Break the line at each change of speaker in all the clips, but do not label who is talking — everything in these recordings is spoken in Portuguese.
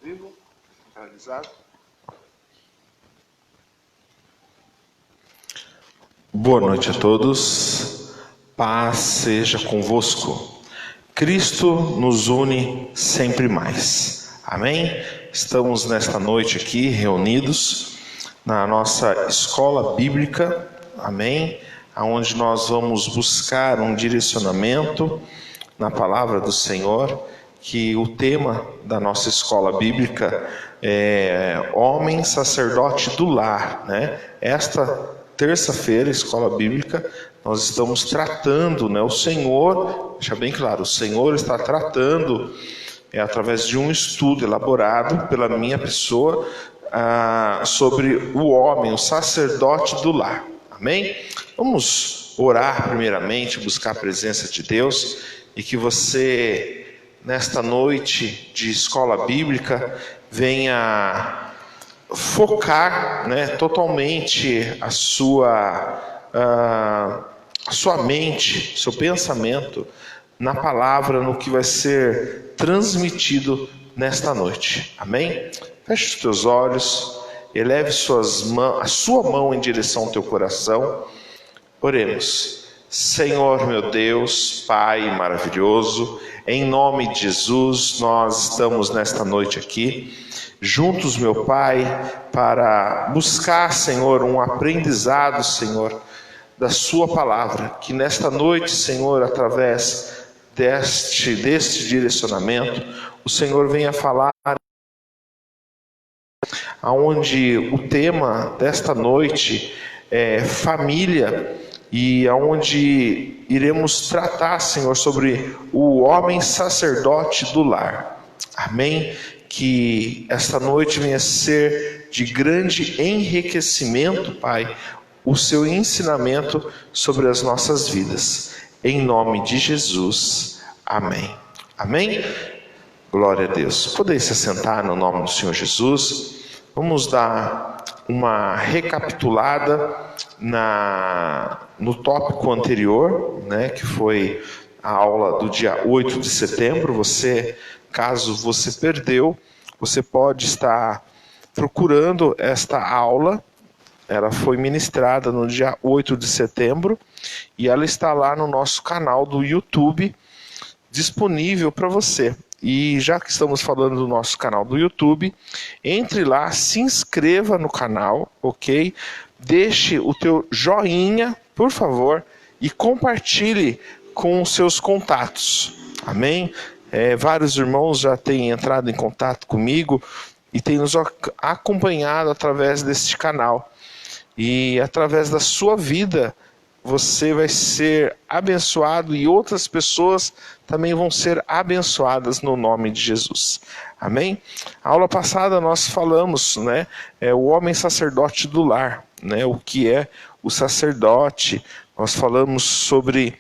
vivo, realizado.
Boa noite a todos, paz seja convosco. Cristo nos une sempre mais. Amém? Estamos nesta noite aqui reunidos na nossa escola bíblica, amém? Onde nós vamos buscar um direcionamento na palavra do Senhor, que o tema da nossa escola bíblica é Homem Sacerdote do Lar, né? Esta terça-feira, escola bíblica, nós estamos tratando, né? O Senhor, deixa bem claro, o Senhor está tratando, através de um estudo elaborado pela minha pessoa, sobre o homem, o sacerdote do lar. Amém? Vamos orar primeiramente, buscar a presença de Deus, e que você, nesta noite de escola bíblica, venha focar, né, totalmente a sua mente, seu pensamento na palavra, no que vai ser transmitido nesta noite. Amém? Feche os teus olhos, eleve a sua mão em direção ao teu coração. Oremos. Senhor meu Deus, Pai maravilhoso, em nome de Jesus, nós estamos nesta noite aqui, juntos, meu Pai, para buscar, Senhor, um aprendizado, Senhor, da Sua palavra. Que nesta noite, Senhor, através deste direcionamento, o Senhor venha falar, aonde o tema desta noite é família, e aonde iremos tratar, Senhor, sobre o homem sacerdote do lar. Amém? Que esta noite venha ser de grande enriquecimento, Pai, o seu ensinamento sobre as nossas vidas. Em nome de Jesus. Amém. Amém? Glória a Deus. Podeis se assentar no nome do Senhor Jesus. Vamos dar uma recapitulada no tópico anterior, né, que foi a aula do dia 8 de setembro. Caso você perdeu, você pode estar procurando esta aula. Ela foi ministrada no dia 8 de setembro e ela está lá no nosso canal do YouTube, disponível para você. E já que estamos falando do nosso canal do YouTube, entre lá, se inscreva no canal, ok? Deixe o teu joinha, por favor, e compartilhe com os seus contatos. Amém? Vários irmãos já têm entrado em contato comigo e têm nos acompanhado através deste canal. E através da sua vida, você vai ser abençoado e outras pessoas também vão ser abençoadas no nome de Jesus. Amém? A aula passada nós falamos, né, o homem sacerdote do lar, né, o que é o sacerdote. Nós falamos sobre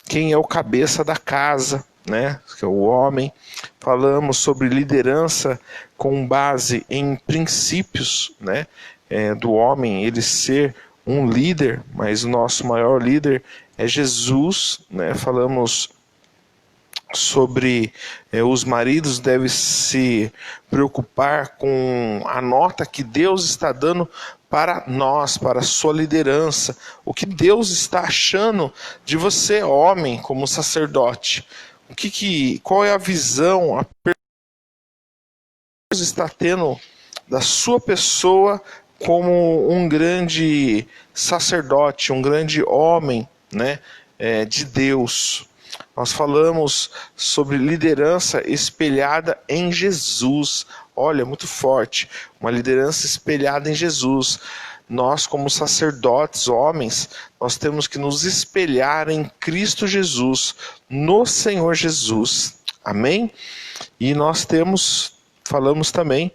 quem é o cabeça da casa, né, que é o homem. Falamos sobre liderança com base em princípios, né, do homem, ele ser um líder, mas o nosso maior líder é Jesus, né? Falamos sobre os maridos devem se preocupar com a nota que Deus está dando para nós, para a sua liderança, o que Deus está achando de você, homem, como sacerdote. Qual é a visão, a perspectiva que Deus está tendo da sua pessoa como um grande sacerdote, um grande homem, né, de Deus. Nós falamos sobre liderança espelhada em Jesus. Olha, muito forte, uma liderança espelhada em Jesus. Nós, como sacerdotes, homens, nós temos que nos espelhar em Cristo Jesus, no Senhor Jesus. Amém? E nós falamos também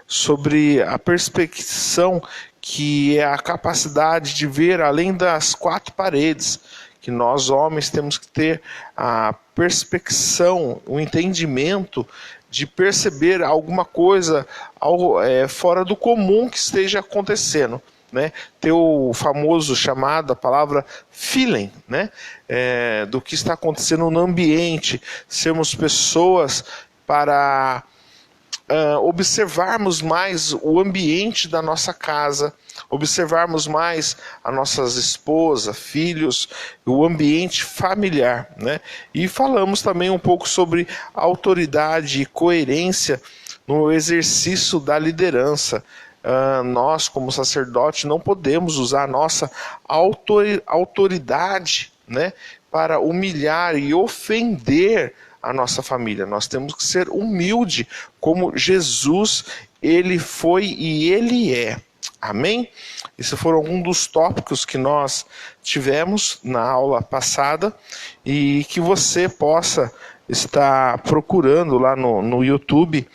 sobre a perspecção, que é a capacidade de ver além das quatro paredes, que nós homens temos que ter a perspecção, o entendimento de perceber alguma coisa fora do comum que esteja acontecendo, né? Ter o famoso chamado, a palavra feeling, né? Do que está acontecendo no ambiente, sermos pessoas para observarmos mais o ambiente da nossa casa, observarmos mais as nossas esposas, filhos, o ambiente familiar, né? E falamos também um pouco sobre autoridade e coerência no exercício da liderança. Nós, como sacerdote, não podemos usar a nossa autoridade, né, para humilhar e ofender a nossa família. Nós temos que ser humilde, como Jesus, ele foi e ele é. Amém? Esses foram alguns dos tópicos que nós tivemos na aula passada e que você possa estar procurando lá no YouTube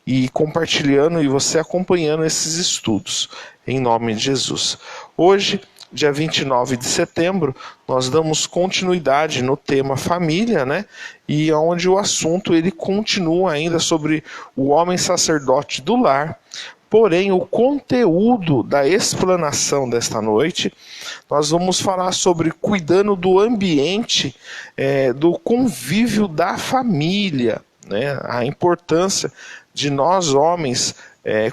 e compartilhando e você acompanhando esses estudos, em nome de Jesus. Hoje, dia 29 de setembro, nós damos continuidade no tema família, né? E onde o assunto ele continua ainda sobre o homem sacerdote do lar. Porém, o conteúdo da explanação desta noite, nós vamos falar sobre cuidando do ambiente, do convívio da família, né? A importância de nós homens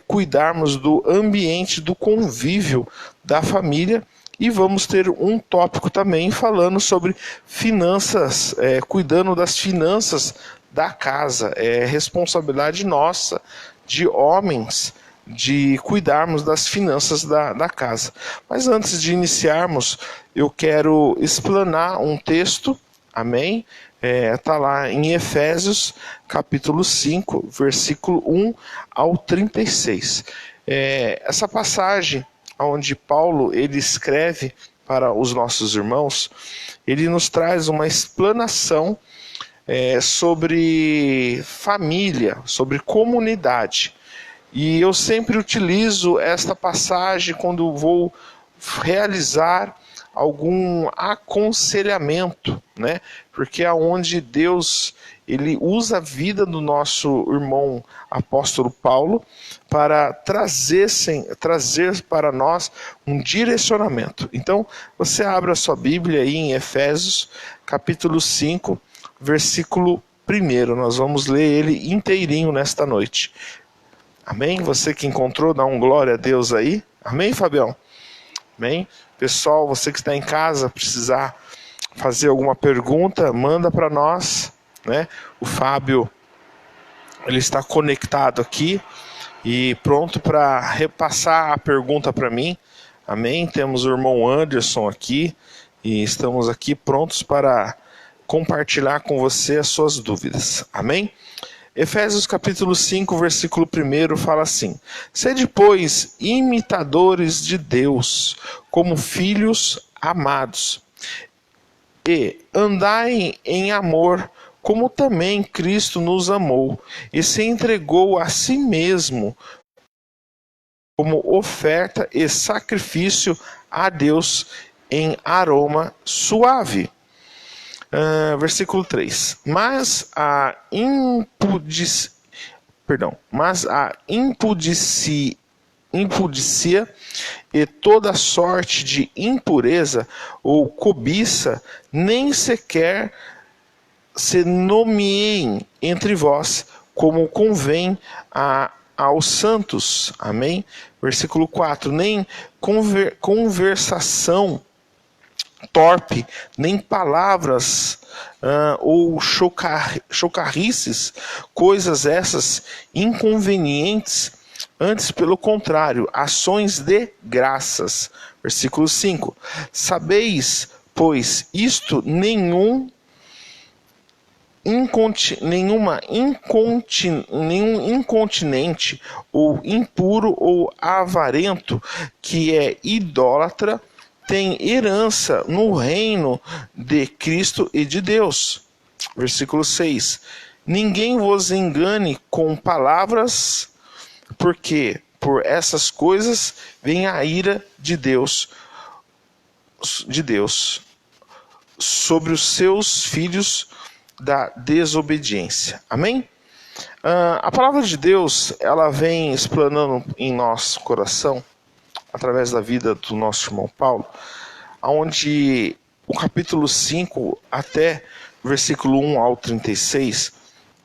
cuidarmos do ambiente, do convívio da família. E vamos ter um tópico também falando sobre finanças, cuidando das finanças da casa. É responsabilidade nossa, de homens, de cuidarmos das finanças da casa. Mas antes de iniciarmos, eu quero explanar um texto, amém? Está lá em Efésios, capítulo 5, versículo 1 ao 36. Essa passagem onde Paulo ele escreve para os nossos irmãos, ele nos traz uma explanação sobre família, sobre comunidade. E eu sempre utilizo esta passagem quando vou realizar algum aconselhamento, né? Porque é onde Deus ele usa a vida do nosso irmão apóstolo Paulo para trazer para nós um direcionamento. Então, você abre a sua Bíblia aí em Efésios, capítulo 5, versículo 1. Nós vamos ler ele inteirinho nesta noite. Amém? Você que encontrou, dá um glória a Deus aí. Amém, Fabião? Amém? Pessoal, você que está em casa, precisar fazer alguma pergunta, manda para nós, né? O Fábio, ele está conectado aqui e pronto para repassar a pergunta para mim. Amém? Temos o irmão Anderson aqui e estamos aqui prontos para compartilhar com você as suas dúvidas. Amém? Efésios capítulo 5, versículo 1 fala assim: Sede, pois, imitadores de Deus, como filhos amados, e andai em amor, como também Cristo nos amou, e se entregou a si mesmo, como oferta e sacrifício a Deus em aroma suave. Versículo 3. Mas a impudícia e toda sorte de impureza ou cobiça nem sequer se nomeiem entre vós, como convém aos santos. Amém? Versículo 4. Nem conversação torpe, nem palavras ou chocarrices, coisas essas inconvenientes, antes pelo contrário, ações de graças. Versículo 5. Sabeis, pois, isto nenhum incontinente ou impuro ou avarento que é idólatra tem herança no reino de Cristo e de Deus. Versículo 6. Ninguém vos engane com palavras, porque por essas coisas vem a ira de Deus sobre os seus filhos da desobediência. Amém? A palavra de Deus, ela vem explanando em nosso coração, através da vida do nosso irmão Paulo, onde o capítulo 5 até versículo 1 ao 36,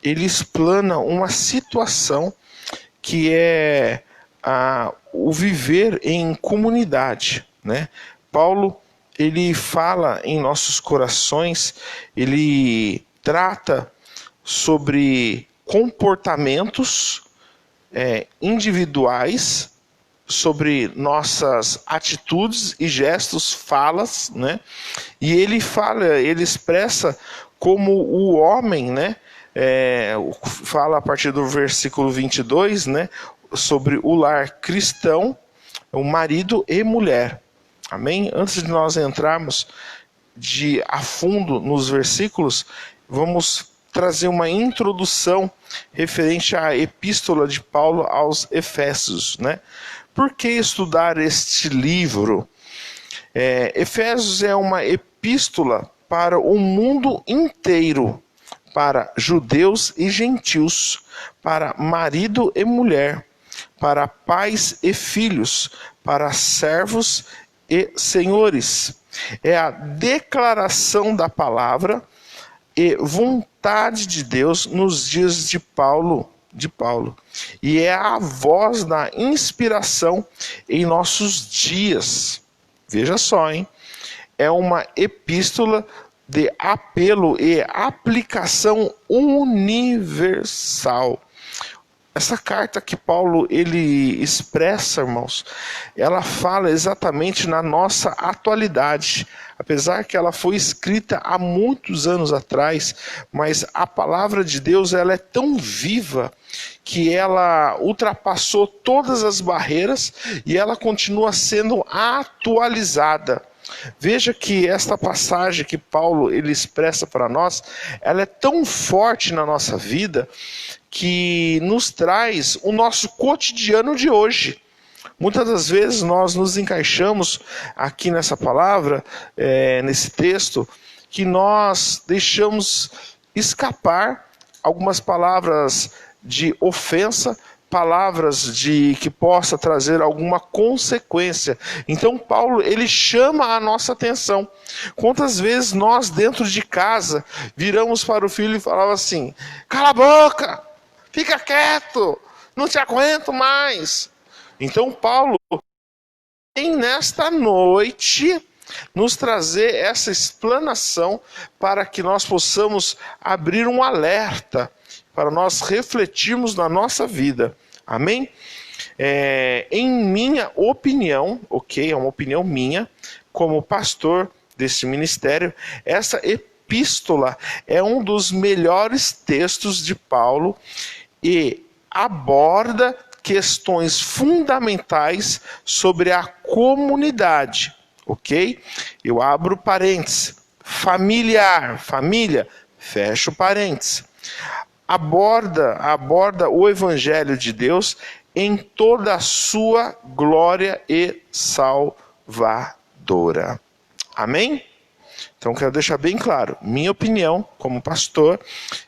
ele explana uma situação que é o viver em comunidade, né? Paulo, ele fala em nossos corações, ele trata sobre comportamentos individuais, sobre nossas atitudes e gestos, falas, né? E ele expressa como o homem, né? Fala a partir do versículo 22, né? Sobre o lar cristão, o marido e mulher. Amém? Antes de nós entrarmos a fundo nos versículos, vamos trazer uma introdução referente à epístola de Paulo aos Efésios, né? Por que estudar este livro? Efésios é uma epístola para o mundo inteiro, para judeus e gentios, para marido e mulher, para pais e filhos, para servos e senhores. É a declaração da palavra e vontade de Deus nos dias de Paulo. E é a voz da inspiração em nossos dias. Veja só, hein? É uma epístola de apelo e aplicação universal. Essa carta que Paulo ele expressa, irmãos, ela fala exatamente na nossa atualidade. Apesar que ela foi escrita há muitos anos atrás, mas a palavra de Deus ela é tão viva que ela ultrapassou todas as barreiras e ela continua sendo atualizada. Veja que esta passagem que Paulo ele expressa para nós, ela é tão forte na nossa vida que nos traz o nosso cotidiano de hoje. Muitas das vezes nós nos encaixamos aqui nessa palavra, nesse texto, que nós deixamos escapar algumas palavras de ofensa, palavras que possa trazer alguma consequência. Então Paulo ele chama a nossa atenção. Quantas vezes nós dentro de casa viramos para o filho e falávamos assim: cala a boca, fica quieto, não te aguento mais. Então Paulo vem nesta noite nos trazer essa explanação para que nós possamos abrir um alerta, para nós refletirmos na nossa vida. Amém? Em minha opinião, é uma opinião minha, como pastor desse ministério, essa epístola é um dos melhores textos de Paulo e aborda questões fundamentais sobre a comunidade, ok? Eu abro parênteses. Família, fecho parênteses. Aborda o Evangelho de Deus em toda a sua glória e salvadora. Amém? Então quero deixar bem claro, minha opinião como pastor,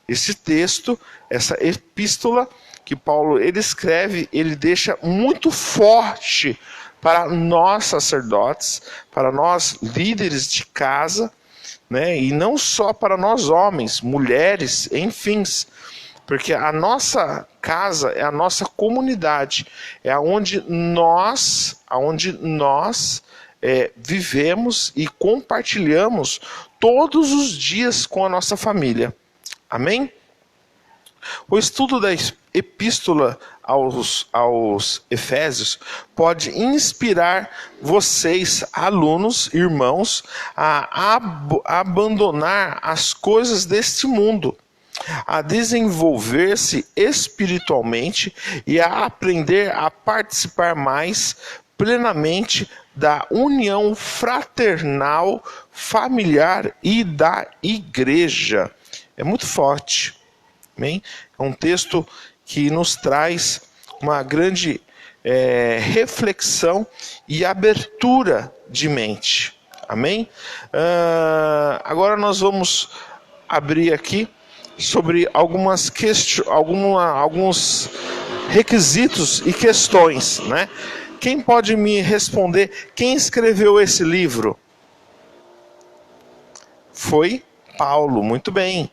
esse texto, essa epístola que Paulo ele escreve, ele deixa muito forte para nós sacerdotes, para nós líderes de casa, né? E não só para nós homens, mulheres, enfim, porque a nossa casa é a nossa comunidade, é onde nós vivemos e compartilhamos todos os dias com a nossa família. Amém? O estudo da epístola aos Efésios pode inspirar vocês, alunos, irmãos, a abandonar as coisas deste mundo, a desenvolver-se espiritualmente e a aprender a participar mais plenamente da união fraternal, familiar e da igreja. É muito forte. Amém? É um texto que nos traz uma grande reflexão e abertura de mente. Amém? Agora nós vamos abrir aqui sobre alguns requisitos e questões, né? Quem pode me responder quem escreveu esse livro? Foi Paulo, muito bem.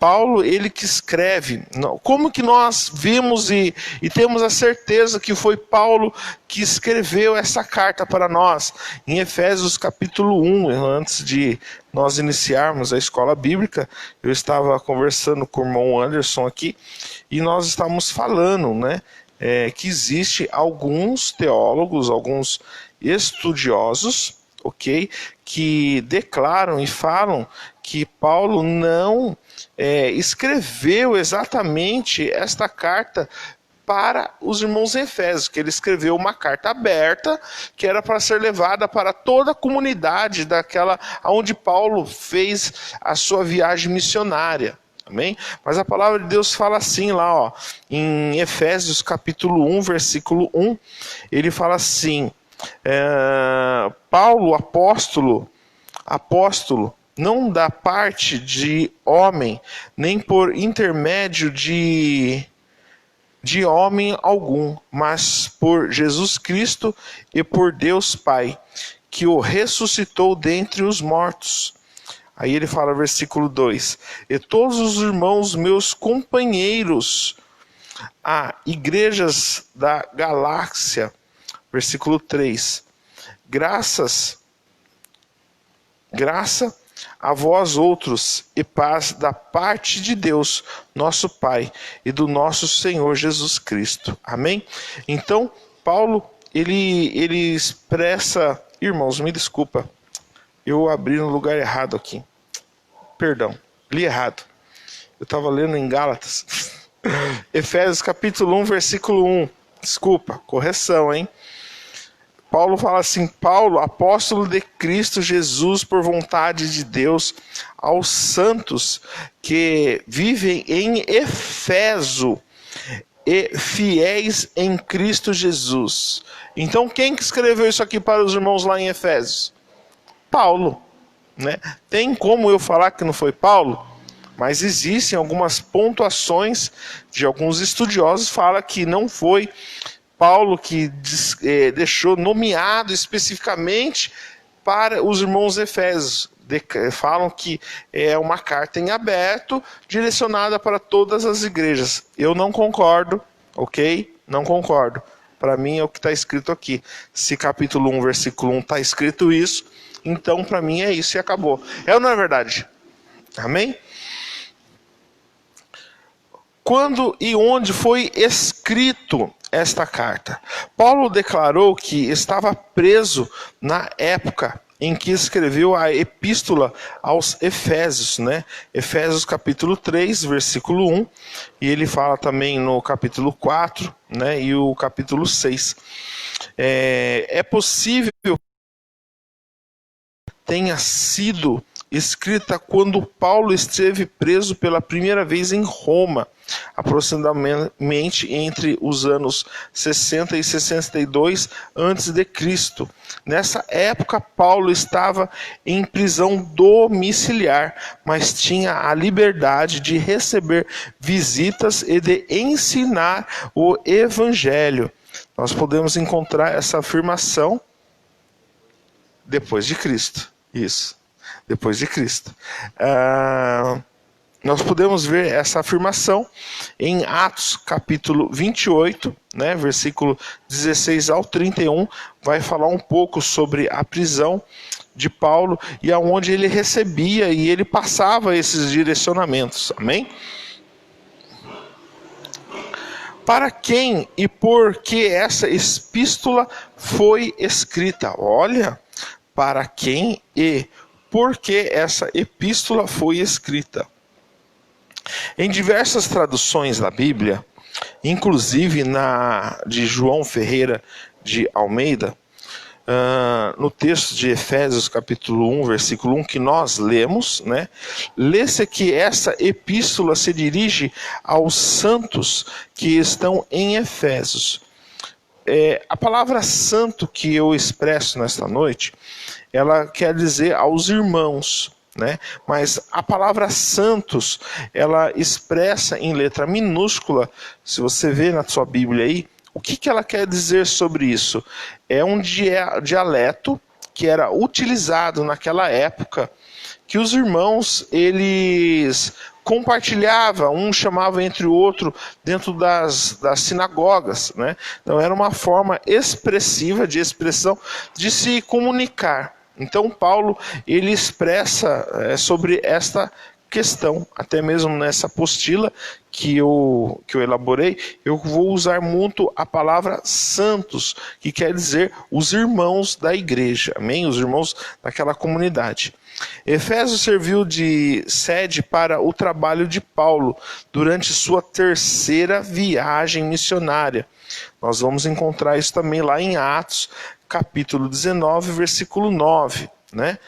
Paulo, ele que escreve. Como que nós vimos e temos a certeza que foi Paulo que escreveu essa carta para nós? Em Efésios capítulo 1, antes de nós iniciarmos a escola bíblica, eu estava conversando com o irmão Anderson aqui, e nós estávamos falando, né, que existe alguns teólogos, alguns estudiosos, ok, que declaram e falam que Paulo não escreveu exatamente esta carta para os irmãos em Efésios, que ele escreveu uma carta aberta que era para ser levada para toda a comunidade daquela onde Paulo fez a sua viagem missionária. Amém? Mas a palavra de Deus fala assim lá, ó, em Efésios capítulo 1, versículo 1, ele fala assim, Paulo, apóstolo, não da parte de homem, nem por intermédio de homem algum, mas por Jesus Cristo e por Deus Pai, que o ressuscitou dentre os mortos. Aí ele fala, versículo 2, e todos os irmãos meus companheiros, igrejas da galáxia, versículo 3, graça a vós outros e paz da parte de Deus, nosso Pai, e do nosso Senhor Jesus Cristo. Amém? Então, Paulo, ele expressa, irmãos, me desculpa, eu abri no lugar errado aqui. Perdão, li errado. Eu estava lendo em Gálatas. Efésios capítulo 1, versículo 1. Desculpa, correção, hein? Paulo fala assim, Paulo, apóstolo de Cristo Jesus, por vontade de Deus, aos santos que vivem em Éfeso e fiéis em Cristo Jesus. Então, quem que escreveu isso aqui para os irmãos lá em Efésios? Paulo, né? Tem como eu falar que não foi Paulo? Mas existem algumas pontuações de alguns estudiosos que falam que não foi Paulo que deixou nomeado especificamente para os irmãos Efésios. Falam que é uma carta em aberto direcionada para todas as igrejas. Eu não concordo, ok? Não concordo. Para mim é o que está escrito aqui. Se capítulo 1, versículo 1 está escrito isso, então para mim é isso e acabou. É ou não é verdade? Amém? Quando e onde foi escrito esta carta? Paulo declarou que estava preso na época em que escreveu a epístola aos Efésios, né? Efésios capítulo 3, versículo 1, e ele fala também no capítulo 4, né? E o capítulo 6. É possível que tenha sido escrita quando Paulo esteve preso pela primeira vez em Roma, aproximadamente entre os anos 60 e 62 a.C. Nessa época, Paulo estava em prisão domiciliar, mas tinha a liberdade de receber visitas e de ensinar o Evangelho. Nós podemos encontrar essa afirmação depois de Cristo. Isso. Depois de Cristo. Nós podemos ver essa afirmação em Atos capítulo 28, né, versículo 16 ao 31, vai falar um pouco sobre a prisão de Paulo e aonde ele recebia e ele passava esses direcionamentos. Amém? Para quem e por que essa epístola foi escrita? Olha, para quem e por que essa epístola foi escrita. Em diversas traduções da Bíblia, inclusive na de João Ferreira de Almeida, no texto de Efésios capítulo 1, versículo 1, que nós lemos, né, lê-se que essa epístola se dirige aos santos que estão em Efésios. A palavra santo que eu expresso nesta noite, ela quer dizer aos irmãos, né? Mas a palavra santos, ela expressa em letra minúscula, se você vê na sua Bíblia aí, o que ela quer dizer sobre isso? É um dialeto que era utilizado naquela época, que os irmãos, eles compartilhava, um chamava entre o outro dentro das sinagogas, né? Então era uma forma expressiva, de expressão, de se comunicar. Então Paulo, ele expressa sobre esta questão, até mesmo nessa apostila que eu elaborei, eu vou usar muito a palavra santos, que quer dizer os irmãos da igreja, amém? Os irmãos daquela comunidade. Efésios serviu de sede para o trabalho de Paulo durante sua terceira viagem missionária. Nós vamos encontrar isso também lá em Atos, capítulo 19, versículo 9, né?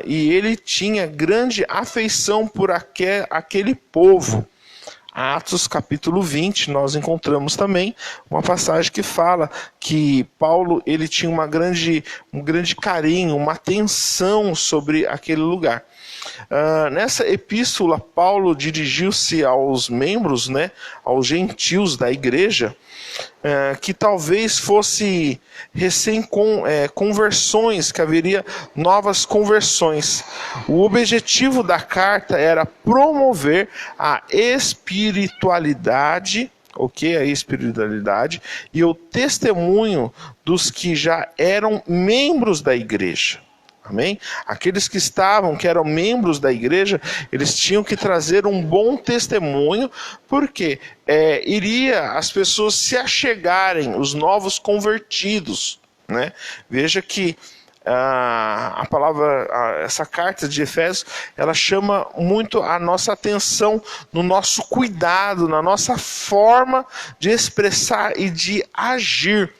E ele tinha grande afeição por aquele povo. Atos capítulo 20, nós encontramos também uma passagem que fala que Paulo, ele tinha um grande carinho, uma atenção sobre aquele lugar. Nessa epístola, Paulo dirigiu-se aos membros, né, aos gentios da igreja, que talvez fosse conversões, que haveria novas conversões. O objetivo da carta era promover a espiritualidade, a espiritualidade e o testemunho dos que já eram membros da igreja. Amém? Aqueles que eram membros da igreja, eles tinham que trazer um bom testemunho, porque iria as pessoas se achegarem, os novos convertidos, né? Veja que a palavra, essa carta de Efésios, ela chama muito a nossa atenção no nosso cuidado, na nossa forma de expressar e de agir.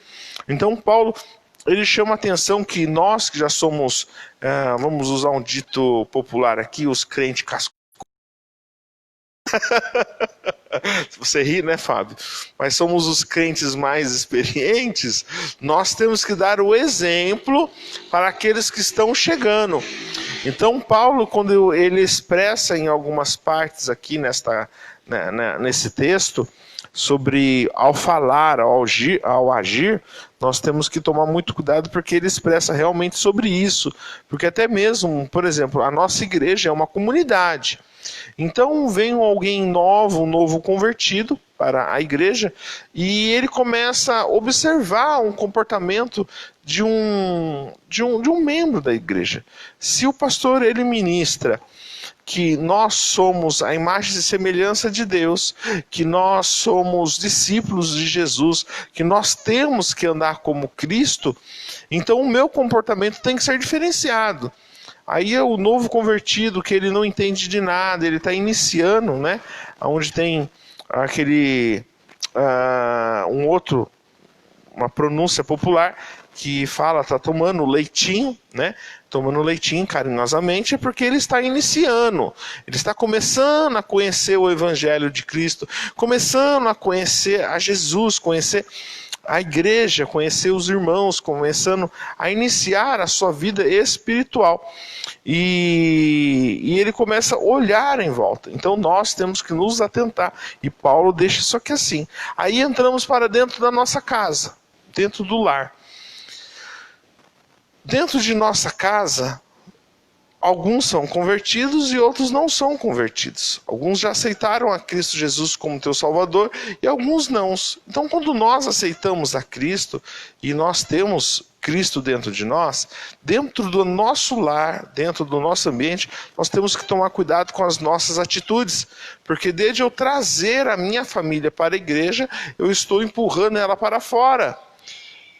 Então Paulo, ele chama a atenção que nós que já somos, vamos usar um dito popular aqui, os crentes cascudos. Você ri, né, Fábio? Mas somos os crentes mais experientes, nós temos que dar o exemplo para aqueles que estão chegando. Então Paulo, quando ele expressa em algumas partes aqui nesse texto, sobre ao falar, ao agir, nós temos que tomar muito cuidado, porque ele expressa realmente sobre isso. Porque até mesmo, por exemplo, a nossa igreja é uma comunidade. Então vem alguém novo, um novo convertido para a igreja, e ele começa a observar um comportamento de um membro da igreja. Se o pastor, ele ministra que nós somos a imagem e semelhança de Deus, que nós somos discípulos de Jesus, que nós temos que andar como Cristo, então o meu comportamento tem que ser diferenciado. Aí é o novo convertido, que ele não entende de nada, ele está iniciando, né? Onde tem uma pronúncia popular que fala, está tomando leitinho, né? Tomando leitinho carinhosamente, é porque ele está iniciando, ele está começando a conhecer o Evangelho de Cristo, começando a conhecer a Jesus, conhecer a igreja, conhecer os irmãos, começando a iniciar a sua vida espiritual. E ele começa a olhar em volta. Então nós temos que nos atentar. E Paulo deixa isso aqui assim. Aí entramos para dentro da nossa casa, dentro do lar. Dentro de nossa casa, alguns são convertidos e outros não são convertidos. Alguns já aceitaram a Cristo Jesus como teu Salvador e alguns não. Então, quando nós aceitamos a Cristo e nós temos Cristo dentro de nós, dentro do nosso lar, dentro do nosso ambiente, nós temos que tomar cuidado com as nossas atitudes. Porque desde eu trazer a minha família para a igreja, eu estou empurrando ela para fora.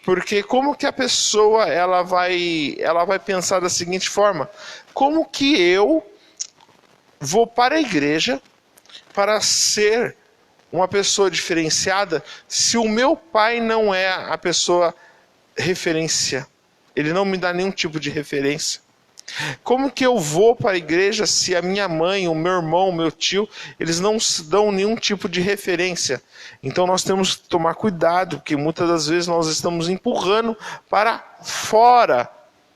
Porque como que a pessoa ela vai pensar da seguinte forma: como que eu vou para a igreja para ser uma pessoa diferenciada se o meu pai não é a pessoa referência? Ele não me dá nenhum tipo de referência. Como que eu vou para a igreja se a minha mãe, o meu irmão, o meu tio, eles não dão nenhum tipo de referência? Então nós temos que tomar cuidado, porque muitas das vezes nós estamos empurrando para fora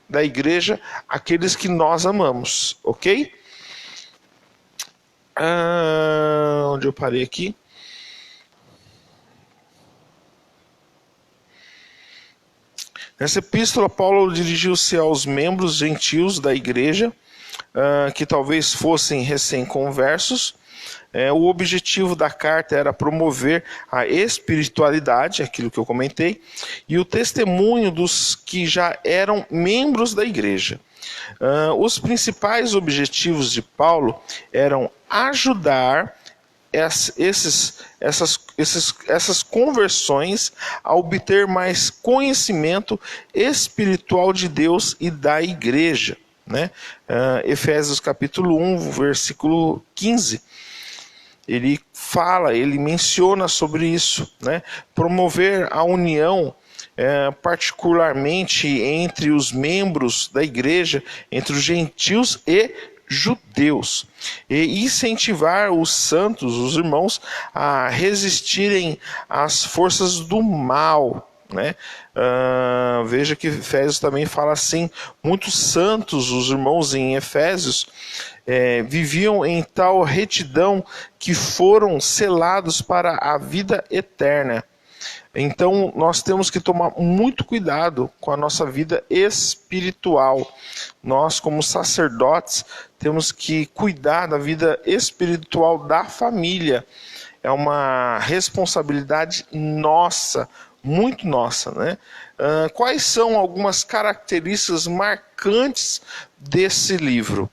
da igreja aqueles que nós amamos, ok? Onde eu parei aqui? Nessa epístola, Paulo dirigiu-se aos membros gentios da igreja, que talvez fossem recém-conversos. O objetivo da carta era promover a espiritualidade, aquilo que eu comentei, e o testemunho dos que já eram membros da igreja. Os principais objetivos de Paulo eram ajudar essas conversões a obter mais conhecimento espiritual de Deus e da igreja, né? Efésios capítulo 1, versículo 15, ele menciona sobre isso, né? Promover a união, particularmente entre os membros da igreja, entre os gentios e judeus, e incentivar os santos, os irmãos, a resistirem às forças do mal, né? Veja que Efésios também fala assim: muitos santos, os irmãos em Efésios, viviam em tal retidão que foram selados para a vida eterna. Então nós temos que tomar muito cuidado com a nossa vida espiritual. Nós, como sacerdotes, temos que cuidar da vida espiritual da família. É uma responsabilidade nossa, muito nossa, né? Quais são algumas características marcantes desse livro?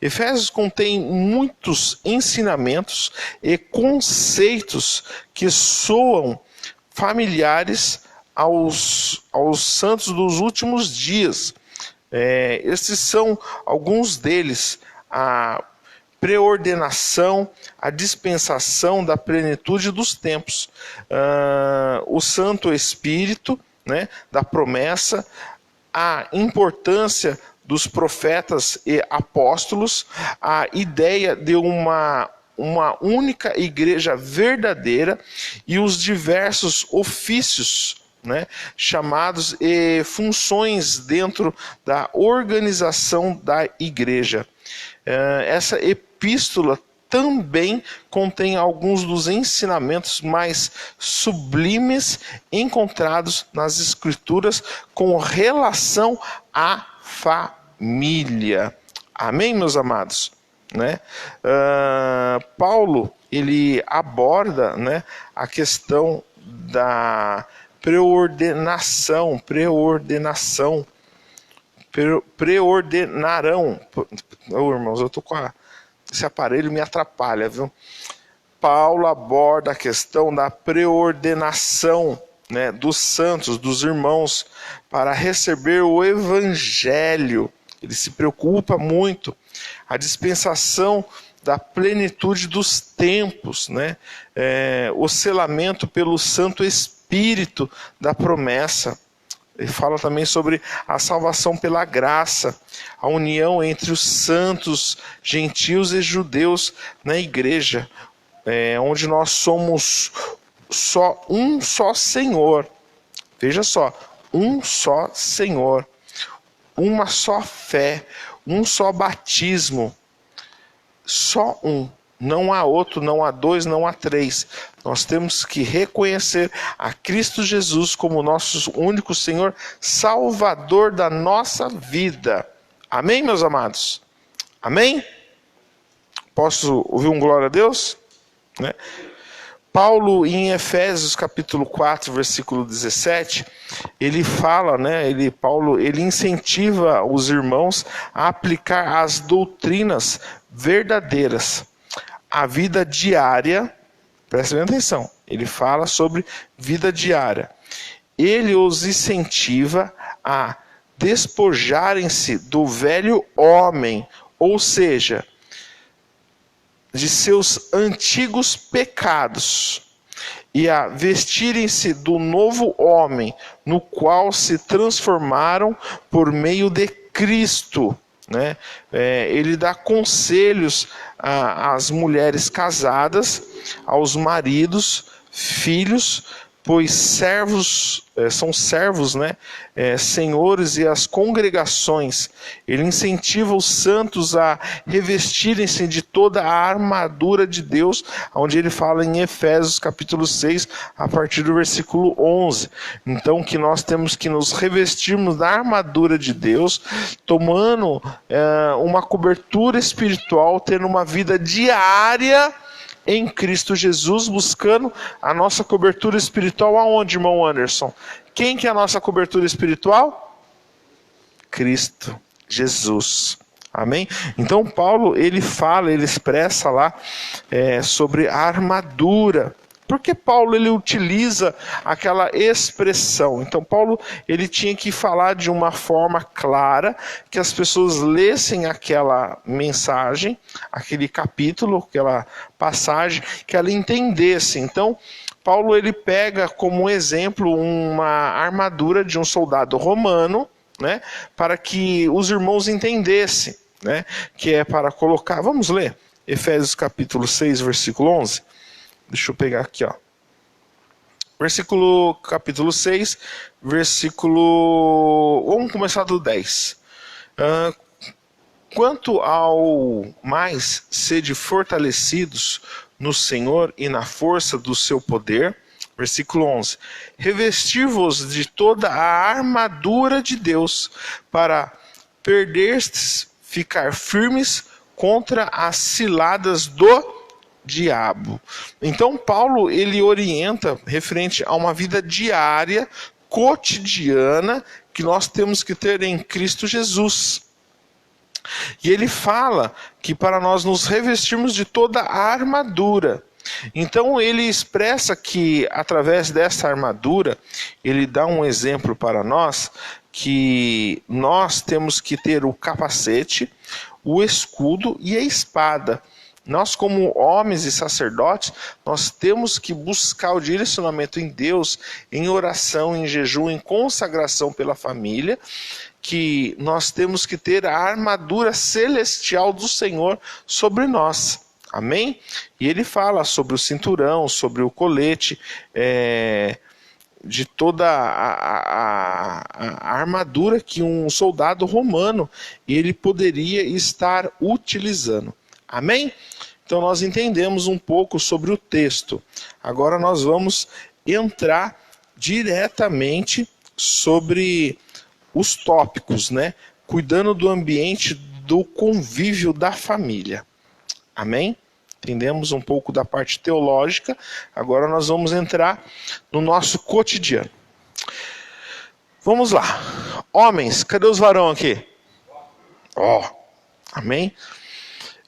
Efésios contém muitos ensinamentos e conceitos que soam familiares aos santos dos últimos dias. Esses são alguns deles: a preordenação, a dispensação da plenitude dos tempos, o Santo Espírito, né, da promessa, a importância dos profetas e apóstolos, a ideia de uma única igreja verdadeira e os diversos ofícios, né, chamados e funções dentro da organização da igreja. Essa epístola também contém alguns dos ensinamentos mais sublimes encontrados nas Escrituras com relação à família. Amém, meus amados? Né? Paulo, ele aborda, né, a questão da preordenarão. Irmãos, eu tô com esse aparelho, me atrapalha, viu? Paulo aborda a questão da preordenação, né, dos santos, dos irmãos, para receber o evangelho. Ele se preocupa muito. A dispensação da plenitude dos tempos, né? O selamento pelo Santo Espírito da promessa. Ele fala também sobre a salvação pela graça, a união entre os santos, gentios e judeus na igreja, onde nós somos um só Senhor. Veja só, um só Senhor, uma só fé, um só batismo, só um. Não há outro, não há dois, não há três. Nós temos que reconhecer a Cristo Jesus como nosso único Senhor, Salvador da nossa vida. Amém, meus amados? Amém? Posso ouvir um glória a Deus? Né? Paulo, em Efésios capítulo 4, versículo 17, ele fala, né, Paulo incentiva os irmãos a aplicar as doutrinas verdadeiras à vida diária. Presta bem atenção, ele fala sobre vida diária. Ele os incentiva a despojarem-se do velho homem, ou seja, de seus antigos pecados, e a vestirem-se do novo homem, no qual se transformaram por meio de Cristo. Né? Ele dá conselhos às mulheres casadas, aos maridos, filhos, pois servos são servos, né? Senhores e as congregações. Ele incentiva os santos a revestirem-se de toda a armadura de Deus, onde ele fala em Efésios capítulo 6, a partir do versículo 11. Então, que nós temos que nos revestirmos da armadura de Deus, tomando uma cobertura espiritual, tendo uma vida diária em Cristo Jesus, buscando a nossa cobertura espiritual aonde, irmão Anderson? Quem que é a nossa cobertura espiritual? Cristo Jesus. Amém? Então Paulo, ele expressa lá sobre a armadura. Por que Paulo ele utiliza aquela expressão? Então Paulo ele tinha que falar de uma forma clara, que as pessoas lessem aquela mensagem, aquele capítulo, aquela passagem, que ela entendesse. Então Paulo ele pega como exemplo uma armadura de um soldado romano, né, para que os irmãos entendessem, né, que é para colocar. Vamos ler Efésios capítulo 6, versículo 11. Deixa eu pegar aqui, ó. Capítulo 6, versículo... Vamos começar do 10. Quanto ao mais, sede fortalecidos no Senhor e na força do seu poder. Versículo 11. Revestir-vos de toda a armadura de Deus, para perderes, ficar firmes contra as ciladas do diabo. Então Paulo ele orienta referente a uma vida diária, cotidiana, que nós temos que ter em Cristo Jesus. E ele fala que para nós nos revestirmos de toda a armadura. Então ele expressa que através dessa armadura, ele dá um exemplo para nós, que nós temos que ter o capacete, o escudo e a espada. Nós, como homens e sacerdotes, nós temos que buscar o direcionamento em Deus, em oração, em jejum, em consagração pela família, que nós temos que ter a armadura celestial do Senhor sobre nós. Amém? E ele fala sobre o cinturão, sobre o colete, de toda a armadura que um soldado romano ele poderia estar utilizando. Amém? Então nós entendemos um pouco sobre o texto. Agora nós vamos entrar diretamente sobre os tópicos, né? Cuidando do ambiente do convívio da família. Amém? Entendemos um pouco da parte teológica. Agora nós vamos entrar no nosso cotidiano. Vamos lá. Homens, cadê os varões aqui? Amém?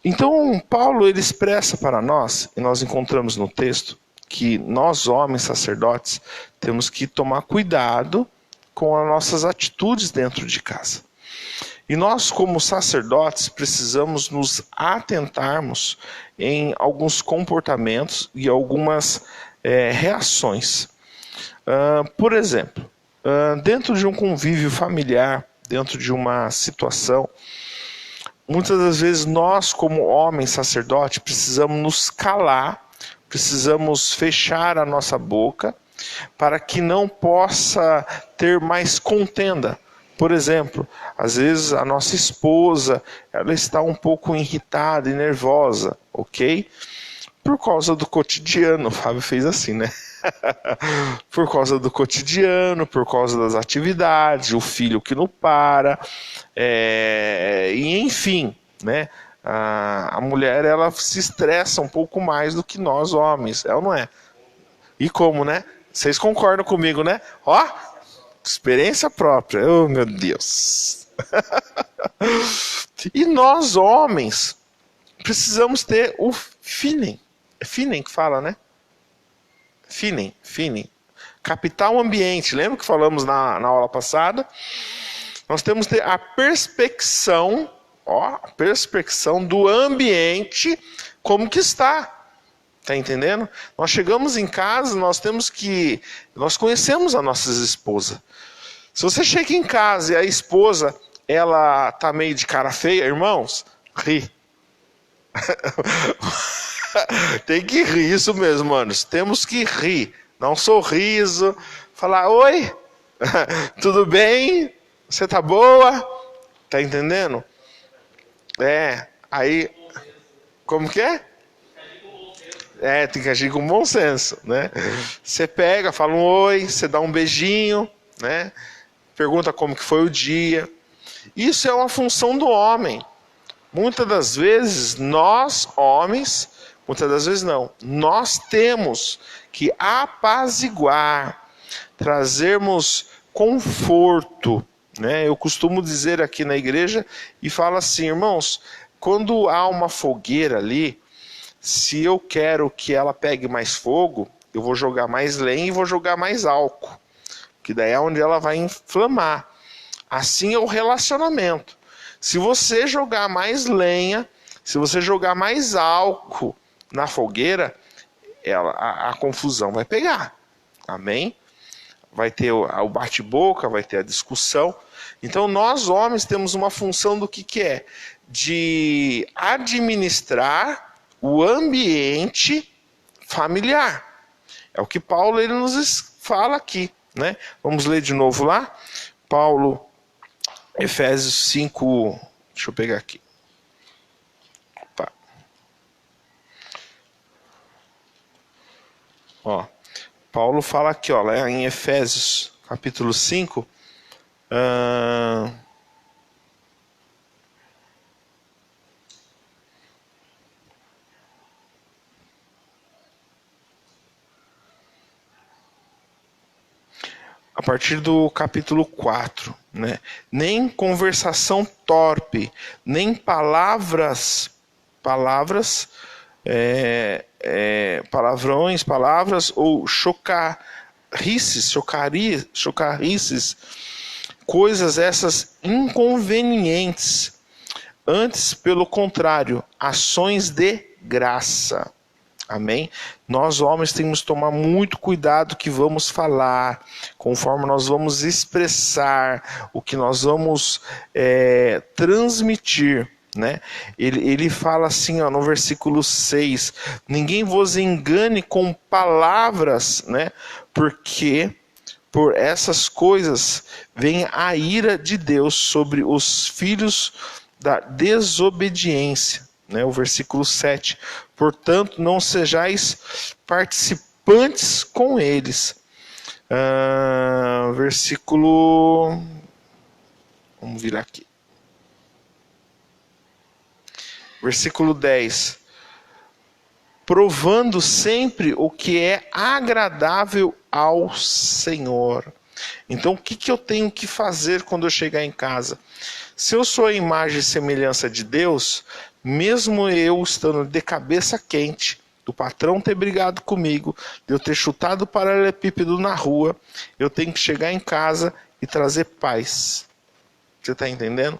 Então, Paulo ele expressa para nós, e nós encontramos no texto, que nós, homens sacerdotes, temos que tomar cuidado com as nossas atitudes dentro de casa. E nós, como sacerdotes, precisamos nos atentarmos em alguns comportamentos e algumas reações. Por exemplo, dentro de um convívio familiar, dentro de uma situação, muitas das vezes nós, como homens sacerdotes, precisamos nos calar, precisamos fechar a nossa boca para que não possa ter mais contenda. Por exemplo, às vezes a nossa esposa ela está um pouco irritada e nervosa, ok? Por causa do cotidiano, o Fábio fez assim, né? Por causa do cotidiano, por causa das atividades, o filho que não para, e enfim, né? A mulher ela se estressa um pouco mais do que nós homens, é ou não é? E como, né? Vocês concordam comigo, né? Ó, experiência própria, oh meu Deus. E nós homens precisamos ter o feeling, é feeling que fala, né? Feeling. Captar o ambiente. Lembra que falamos na aula passada? Nós temos que ter a perspecção do ambiente como que está. Tá entendendo? Nós chegamos em casa, nós conhecemos as nossas esposas. Se você chega em casa e a esposa, ela tá meio de cara feia, irmãos, ri. Tem que rir, isso mesmo, manos. Temos que rir. dar um sorriso, falar: oi, tudo bem? Você tá boa? Tá entendendo? Aí, como que é? Tem que agir com bom senso, né? Você pega, fala um oi, você dá um beijinho, né? Pergunta como que foi o dia. Isso é uma função do homem. Muitas das vezes, nós, homens, muitas das vezes não, nós temos que apaziguar, trazermos conforto, né? Eu costumo dizer aqui na igreja e falo assim: irmãos, quando há uma fogueira ali, se eu quero que ela pegue mais fogo, eu vou jogar mais lenha e vou jogar mais álcool, que daí é onde ela vai inflamar. Assim é o relacionamento. Se você jogar mais lenha, se você jogar mais álcool na fogueira, a confusão vai pegar. Amém? Vai ter o bate-boca, vai ter a discussão. Então nós homens temos uma função do que é? De administrar o ambiente familiar. É o que Paulo ele nos fala aqui, né? Vamos ler de novo lá. Paulo, Efésios 5, deixa eu pegar aqui. Opa. Ó, Paulo fala aqui, ó, lá em Efésios, capítulo 5, a partir do capítulo 4, né? Nem conversação torpe, nem palavrões, palavras ou chocarrices, coisas essas inconvenientes. Antes, pelo contrário, ações de graça. Amém? Nós homens temos que tomar muito cuidado que vamos falar, conforme nós vamos expressar, o que nós vamos transmitir, né? Ele fala assim, ó, no versículo 6, ninguém vos engane com palavras, né? Porque por essas coisas vem a ira de Deus sobre os filhos da desobediência. O versículo 7, portanto não sejais participantes com eles. Versículo, vamos virar aqui, versículo 10, provando sempre o que é agradável ao Senhor. Então o que eu tenho que fazer quando eu chegar em casa? Se eu sou a imagem e semelhança de Deus, mesmo eu estando de cabeça quente, do patrão ter brigado comigo, de eu ter chutado o paralelepípedo na rua, eu tenho que chegar em casa e trazer paz. Você está entendendo?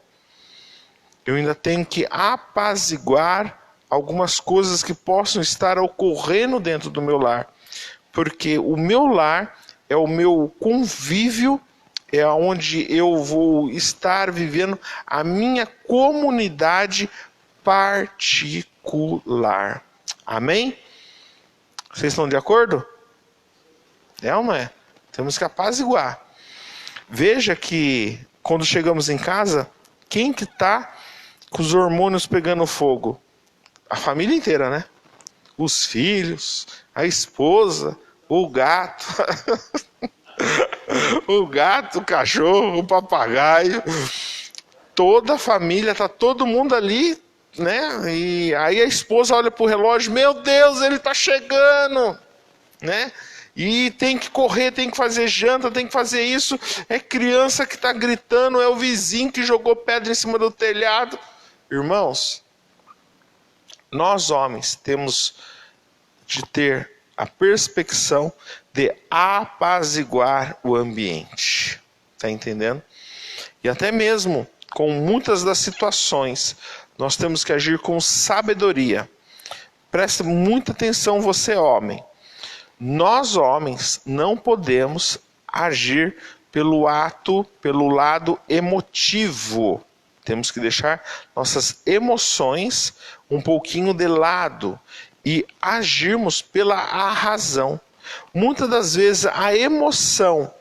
Eu ainda tenho que apaziguar algumas coisas que possam estar ocorrendo dentro do meu lar. Porque o meu lar é o meu convívio, é onde eu vou estar vivendo a minha comunidade particular. Amém? Vocês estão de acordo? É ou não é? Temos que apaziguar. Veja que quando chegamos em casa, quem que está com os hormônios pegando fogo? A família inteira, né? Os filhos, a esposa, o gato, o gato, o cachorro, o papagaio, toda a família, tá todo mundo ali, né? E aí a esposa olha pro relógio, meu Deus, ele tá chegando, né? E tem que correr, tem que fazer janta, tem que fazer isso. É criança que tá gritando, é o vizinho que jogou pedra em cima do telhado. Irmãos, nós homens temos de ter a perspecção de apaziguar o ambiente. Tá entendendo? E até mesmo com muitas das situações, nós temos que agir com sabedoria. Preste muita atenção, você homem. Nós homens não podemos agir pelo lado emotivo. Temos que deixar nossas emoções um pouquinho de lado e agirmos pela razão. Muitas das vezes a emoção,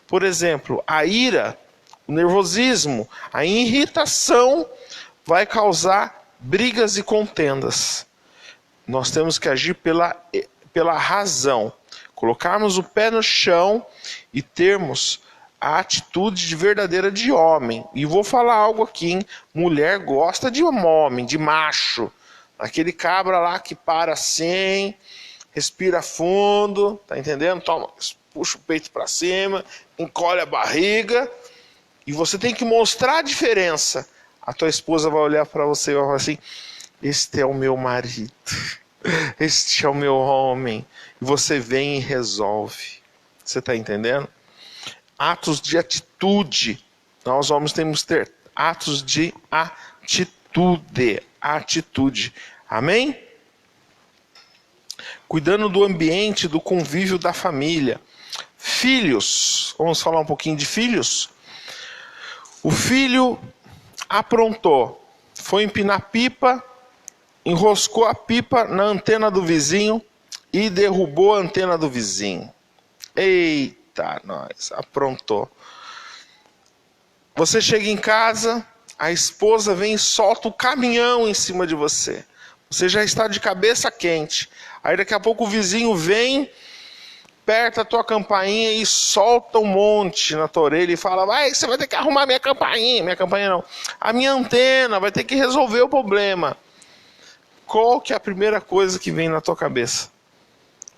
por exemplo, a ira, o nervosismo, a irritação vai causar brigas e contendas. Nós temos que agir pela razão, colocarmos o pé no chão e termos a atitude verdadeira de homem. E vou falar algo aqui, hein? Mulher gosta de homem, de macho. Aquele cabra lá que para assim, respira fundo, tá entendendo? Toma, puxa o peito para cima, encolhe a barriga. E você tem que mostrar a diferença. A tua esposa vai olhar para você e vai falar assim: este é o meu marido, este é o meu homem. E você vem e resolve. Você está entendendo? Atos de atitude. Nós homens temos que ter atos de atitude. Atitude. Amém? Cuidando do ambiente, do convívio da família. Filhos. Vamos falar um pouquinho de filhos? O filho aprontou. Foi empinar pipa, enroscou a pipa na antena do vizinho e derrubou a antena do vizinho. Eita, nós, aprontou. Você chega em casa, a esposa vem e solta o caminhão em cima de você. Você já está de cabeça quente. Aí daqui a pouco o vizinho vem, aperta a tua campainha e solta um monte na tua orelha e fala: vai, você vai ter que arrumar minha campainha não, a minha antena, vai ter que resolver o problema. Qual que é a primeira coisa que vem na tua cabeça?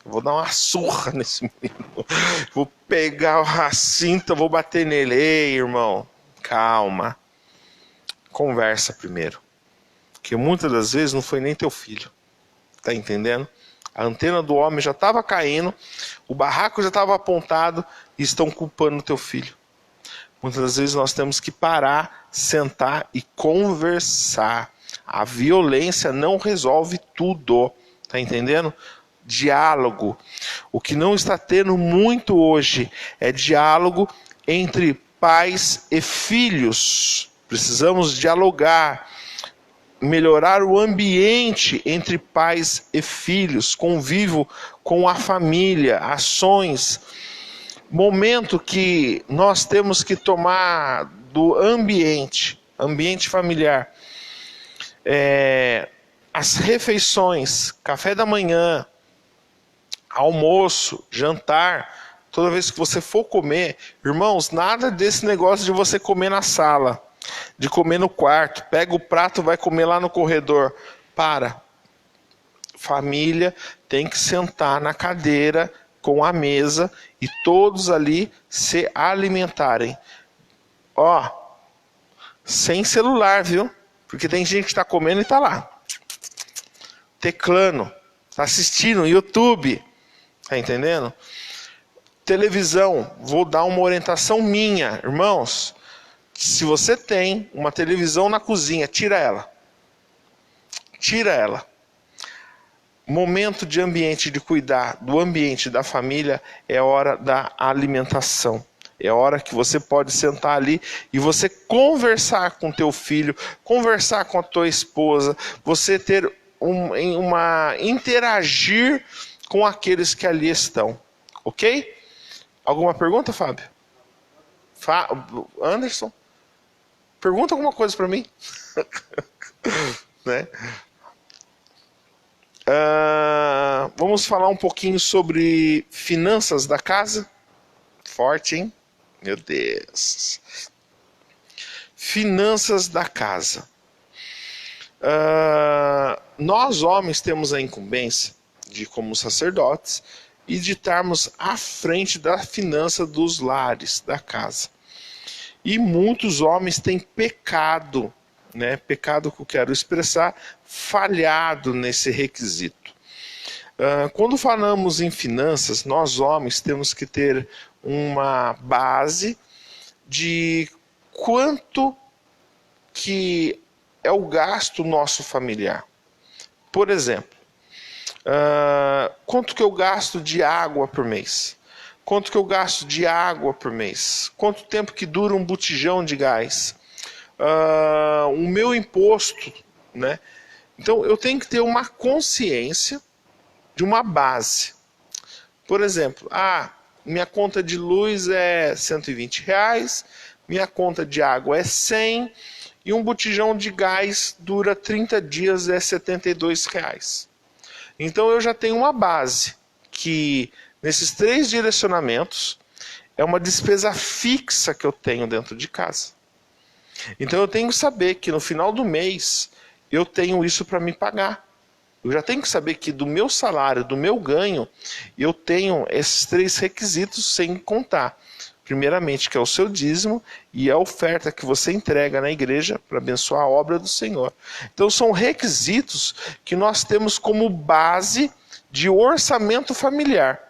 Vou dar uma surra nesse menino. Vou pegar a cinta, vou bater nele. Ei, irmão, calma. Conversa primeiro. Porque muitas das vezes não foi nem teu filho. Tá entendendo? A antena do homem já estava caindo, o barraco já estava apontado e estão culpando teu filho. Muitas das vezes nós temos que parar, sentar e conversar. A violência não resolve tudo. Tá entendendo? Diálogo. O que não está tendo muito hoje é diálogo entre pais e filhos. Precisamos dialogar, melhorar o ambiente entre pais e filhos, convívio com a família, ações, momento que nós temos que tomar do ambiente familiar. As refeições, café da manhã, almoço, jantar, toda vez que você for comer, irmãos, nada desse negócio de você comer na sala, de comer no quarto, pega o prato e vai comer lá no corredor. Para. Família tem que sentar na cadeira com a mesa e todos ali se alimentarem. Ó, sem celular, viu? Porque tem gente que está comendo e está lá, teclando, está assistindo YouTube. Tá entendendo? Televisão, vou dar uma orientação minha, irmãos. Se você tem uma televisão na cozinha, tira ela. Tira ela. Momento de ambiente, de cuidar do ambiente da família, é hora da alimentação. É hora que você pode sentar ali e você conversar com teu filho, conversar com a tua esposa, você ter interagir com aqueles que ali estão. Ok? Alguma pergunta, Fábio? Anderson? Pergunta alguma coisa para mim. Né? Vamos falar um pouquinho sobre finanças da casa. Forte, hein? Meu Deus. Finanças da casa. Nós homens temos a incumbência de, como sacerdotes, e de estarmos à frente da finança dos lares, da casa. E muitos homens têm pecado, né? Pecado que eu quero expressar, falhado nesse requisito. Quando falamos em finanças, nós homens temos que ter uma base de quanto que é o gasto nosso familiar. Por exemplo, quanto que eu gasto de água por mês? Quanto que eu gasto de água por mês? Quanto tempo que dura um botijão de gás? O meu imposto, né? Então eu tenho que ter uma consciência de uma base. Por exemplo, minha conta de luz é R$ 120, minha conta de água é 100 e um botijão de gás dura 30 dias, é R$ 72. Então eu já tenho uma base que nesses 3 direcionamentos é uma despesa fixa que eu tenho dentro de casa. Então eu tenho que saber que no final do mês eu tenho isso para me pagar. Eu já tenho que saber que do meu salário, do meu ganho, eu tenho esses 3 requisitos sem contar. Primeiramente, que é o seu dízimo e a oferta que você entrega na igreja para abençoar a obra do Senhor. Então são requisitos que nós temos como base de orçamento familiar.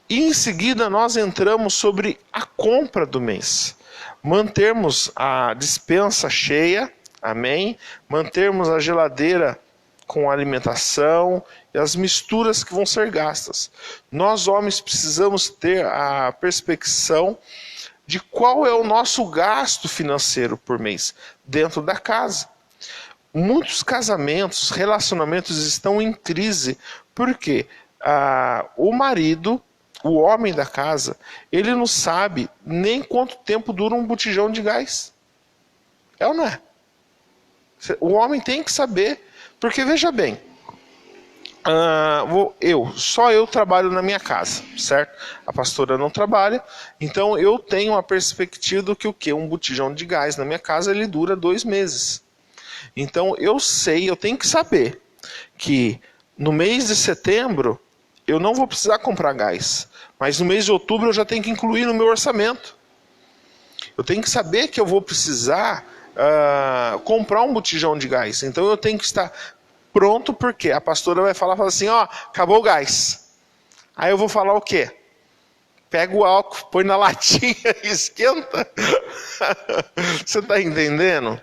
E em seguida nós entramos sobre a compra do mês. Mantermos a despensa cheia, amém? Mantermos a geladeira com alimentação e as misturas que vão ser gastas. Nós homens precisamos ter a perspectiva de qual é o nosso gasto financeiro por mês dentro da casa. Muitos casamentos, relacionamentos estão em crise porque o marido, o homem da casa, ele não sabe nem quanto tempo dura um botijão de gás. É ou não é? O homem tem que saber, porque veja bem, só eu trabalho na minha casa, certo? A pastora não trabalha, então eu tenho a perspectiva do que o quê? Um botijão de gás na minha casa, ele dura 2 meses. Então eu tenho que saber que no mês de setembro eu não vou precisar comprar gás, mas no mês de outubro eu já tenho que incluir no meu orçamento. Eu tenho que saber que eu vou precisar comprar um botijão de gás, então eu tenho que estar pronto, porque a pastora vai falar assim, acabou o gás. Aí eu vou falar o quê? Pega o álcool, põe na latinha e esquenta. Você está entendendo?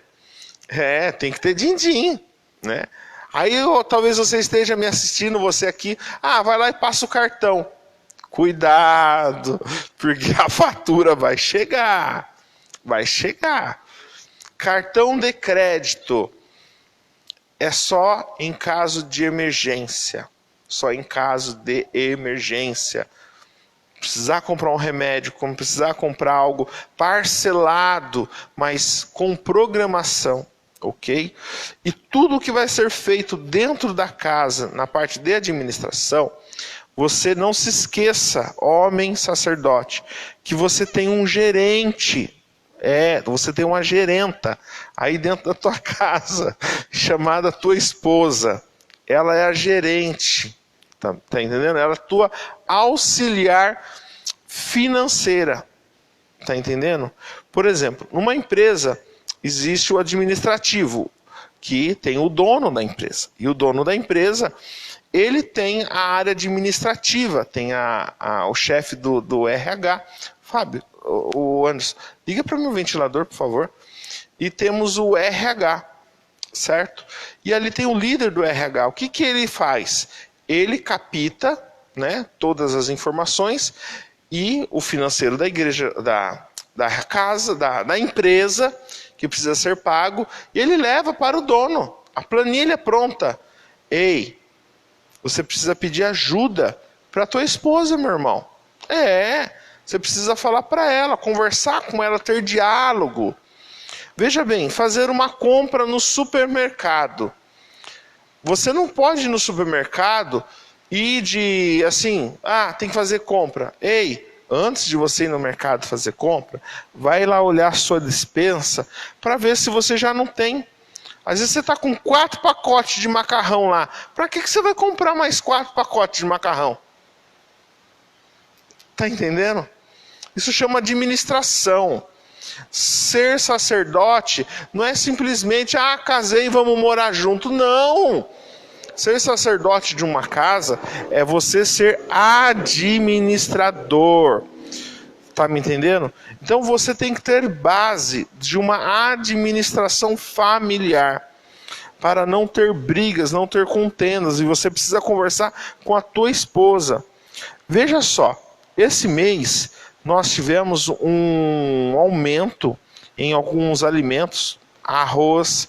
Tem que ter din-din, né? Aí talvez você esteja me assistindo, você aqui, vai lá e passa o cartão. Cuidado, porque a fatura vai chegar. Vai chegar. Cartão de crédito é só em caso de emergência. Só em caso de emergência. Precisar comprar um remédio, como precisar comprar algo parcelado, mas com programação, ok? E tudo que vai ser feito dentro da casa, na parte de administração, você não se esqueça, homem sacerdote, que você tem um gerente. Você tem uma gerenta aí dentro da tua casa, chamada tua esposa. Ela é a gerente, tá entendendo? Ela é a tua auxiliar financeira, tá entendendo? Por exemplo, numa empresa existe o administrativo, que tem o dono da empresa. E o dono da empresa, ele tem a área administrativa, tem o chefe do RH. Fábio, o Anderson, liga para o meu ventilador, por favor. E temos o RH, certo? E ali tem o líder do RH. O que ele faz? Ele capta, né, todas as informações e o financeiro da igreja, da casa, da empresa, que precisa ser pago, e ele leva para o dono. A planilha pronta. Ei, você precisa pedir ajuda para a tua esposa, meu irmão. Você precisa falar para ela, conversar com ela, ter diálogo. Veja bem, fazer uma compra no supermercado. Você não pode ir no supermercado e tem que fazer compra. Ei, antes de você ir no mercado fazer compra, vai lá olhar a sua despensa para ver se você já não tem. Às vezes você está com 4 pacotes de macarrão lá. Para que você vai comprar mais 4 pacotes de macarrão? Está entendendo? Isso chama administração. Ser sacerdote não é simplesmente, casei, vamos morar junto. Não! Ser sacerdote de uma casa é você ser administrador. Tá me entendendo? Então você tem que ter base de uma administração familiar para não ter brigas, não ter contendas, e você precisa conversar com a tua esposa. Veja só, esse mês nós tivemos um aumento em alguns alimentos, arroz,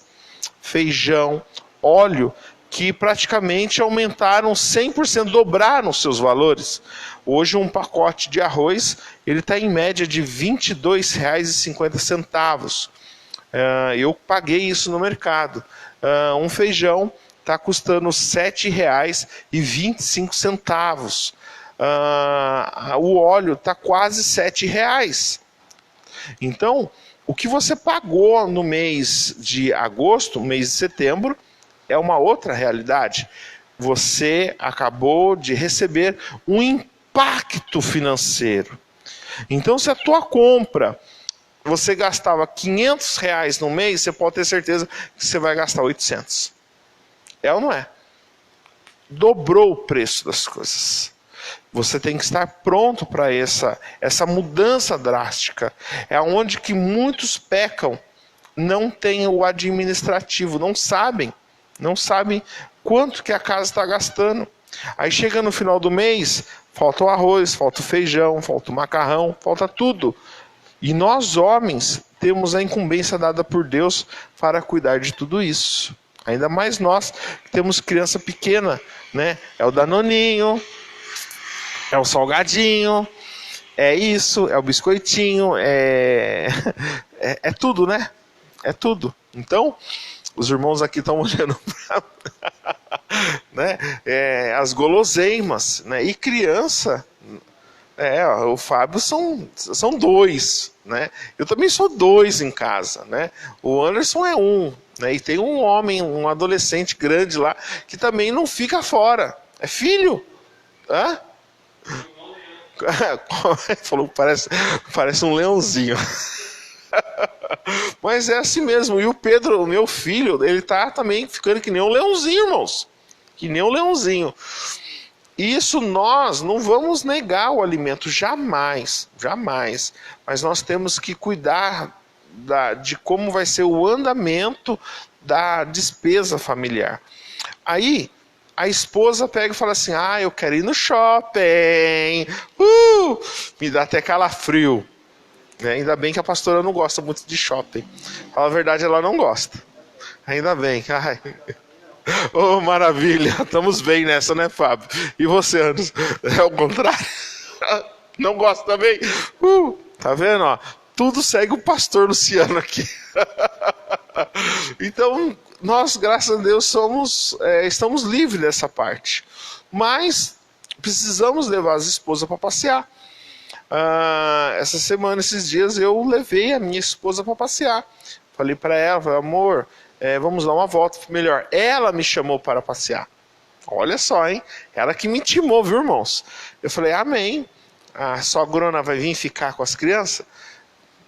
feijão, óleo, que praticamente aumentaram 100%, dobraram seus valores. Hoje um pacote de arroz ele está em média de R$ 22,50. Eu paguei isso no mercado. Um feijão está custando R$ 7,25. O óleo está quase R$ 7. Então, o que você pagou no mês de agosto, mês de setembro, é uma outra realidade. Você acabou de receber um impacto financeiro. Então, se a tua compra, você gastava R$ 500 no mês, você pode ter certeza que você vai gastar 800. É ou não é? Dobrou o preço das coisas. Você tem que estar pronto para essa mudança drástica. É onde que muitos pecam, não têm o administrativo, não sabem quanto que a casa está gastando. Aí chega no final do mês, falta o arroz, falta o feijão, falta o macarrão, falta tudo. E nós homens temos a incumbência dada por Deus para cuidar de tudo isso. Ainda mais nós que temos criança pequena, né? É o danoninho, é o salgadinho, é isso, é o biscoitinho, é tudo, né? É tudo. Então, os irmãos aqui estão olhando para né? As guloseimas, né? E criança, o Fábio são 2, né? Eu também sou 2 em casa, né? O Anderson é 1, né? E tem um homem, um adolescente grande lá, que também não fica fora. É filho. Hã? Falou que parece um leãozinho. Mas é assim mesmo. E o Pedro, o meu filho, ele tá também ficando que nem um leãozinho, irmãos. Que nem um leãozinho. Isso nós não vamos negar o alimento, jamais, jamais. Mas nós temos que cuidar de como vai ser o andamento da despesa familiar. Aí a esposa pega e fala assim: eu quero ir no shopping. Me dá até calafrio. Ainda bem que a pastora não gosta muito de shopping. Fala a verdade, ela não gosta. Ainda bem. Oh, maravilha. Estamos bem nessa, né, Fábio? E você, Anderson? É o contrário? Não gosta também? Tá vendo? Ó? Tudo segue o pastor Luciano aqui. Então, nós, graças a Deus, estamos livres dessa parte. Mas precisamos levar as esposas para passear. Essa semana, esses dias, eu levei a minha esposa para passear. Falei para ela, amor, vamos dar uma volta. Melhor, ela me chamou para passear. Olha só, hein? Ela que me intimou, viu, irmãos? Eu falei, amém. A sogrona vai vir ficar com as crianças?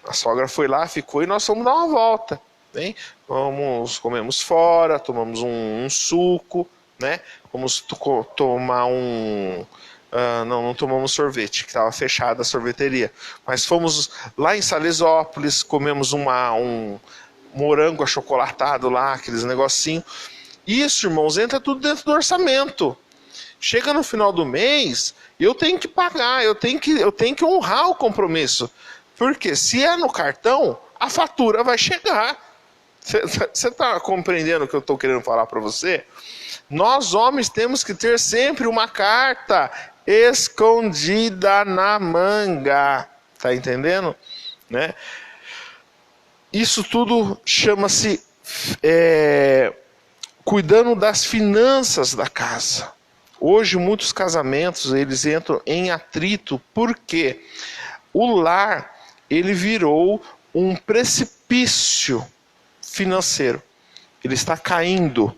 A sogra foi lá, ficou e nós fomos dar uma volta. Hein? Comemos fora, tomamos um suco, né? Vamos tomar não tomamos sorvete, que estava fechada a sorveteria. Mas fomos lá em Salesópolis, comemos um morango achocolatado lá, aqueles negocinhos. Isso, irmãos, entra tudo dentro do orçamento. Chega no final do mês, eu tenho que pagar, eu tenho que honrar o compromisso. Porque se é no cartão, a fatura vai chegar. Você está compreendendo o que eu estou querendo falar para você? Nós homens temos que ter sempre uma carta escondida na manga. Tá entendendo? Né? Isso tudo chama-se cuidando das finanças da casa. Hoje muitos casamentos eles entram em atrito porque o lar ele virou um precipício financeiro. Ele está caindo,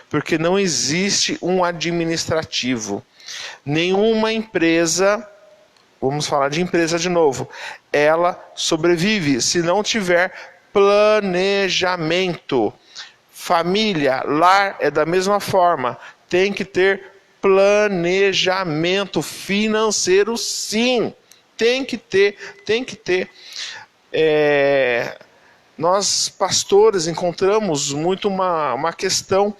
porque não existe um administrativo. Nenhuma empresa, vamos falar de empresa de novo, ela sobrevive se não tiver planejamento. Família, lar é da mesma forma, tem que ter planejamento financeiro, sim. Tem que ter. Nós, pastores, encontramos muito uma questão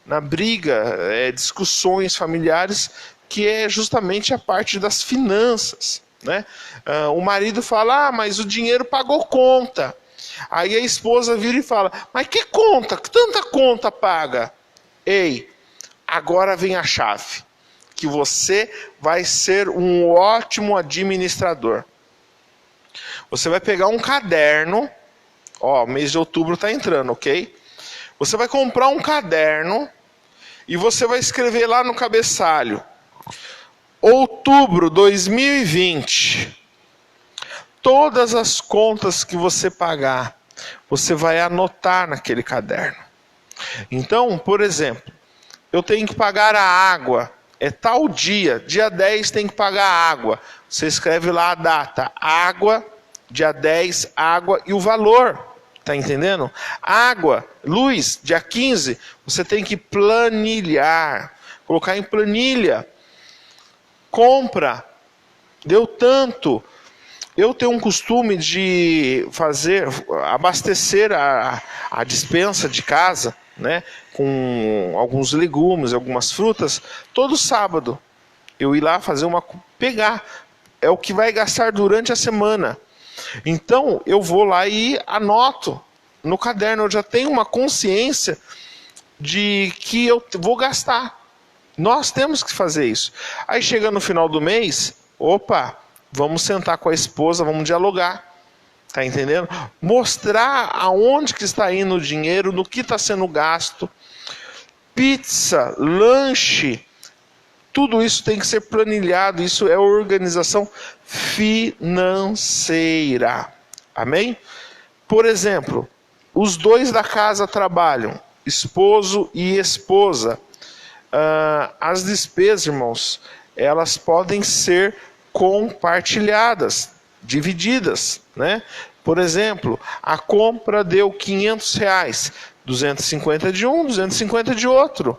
na briga, discussões familiares, que é justamente a parte das finanças. Né? O marido fala, mas o dinheiro pagou conta. Aí a esposa vira e fala, mas que conta? Que tanta conta paga? Ei, agora vem a chave, que você vai ser um ótimo administrador. Você vai pegar um caderno, ó, mês de outubro está entrando, ok? Você vai comprar um caderno e você vai escrever lá no cabeçalho, outubro 2020, todas as contas que você pagar, você vai anotar naquele caderno. Então, por exemplo, eu tenho que pagar a água, é tal dia, dia 10 tem que pagar a água. Você escreve lá a data, água, dia 10, água e o valor. Tá entendendo? Água, luz, dia 15, você tem que planilhar, colocar em planilha. Compra, deu tanto. Eu tenho um costume de abastecer a despensa de casa, né, com alguns legumes, algumas frutas, todo sábado. Eu ir lá pegar, é o que vai gastar durante a semana. Então, eu vou lá e anoto no caderno, eu já tenho uma consciência de que eu vou gastar. Nós temos que fazer isso. Aí chega no final do mês, opa, vamos sentar com a esposa, vamos dialogar. Tá entendendo? Mostrar aonde que está indo o dinheiro, no que está sendo gasto. Pizza, lanche, tudo isso tem que ser planilhado. Isso é organização financeira. Amém? Por exemplo, os dois da casa trabalham, esposo e esposa. As despesas, irmãos, elas podem ser compartilhadas, divididas, né? Por exemplo, a compra deu R$500, 250 de um, 250 de outro.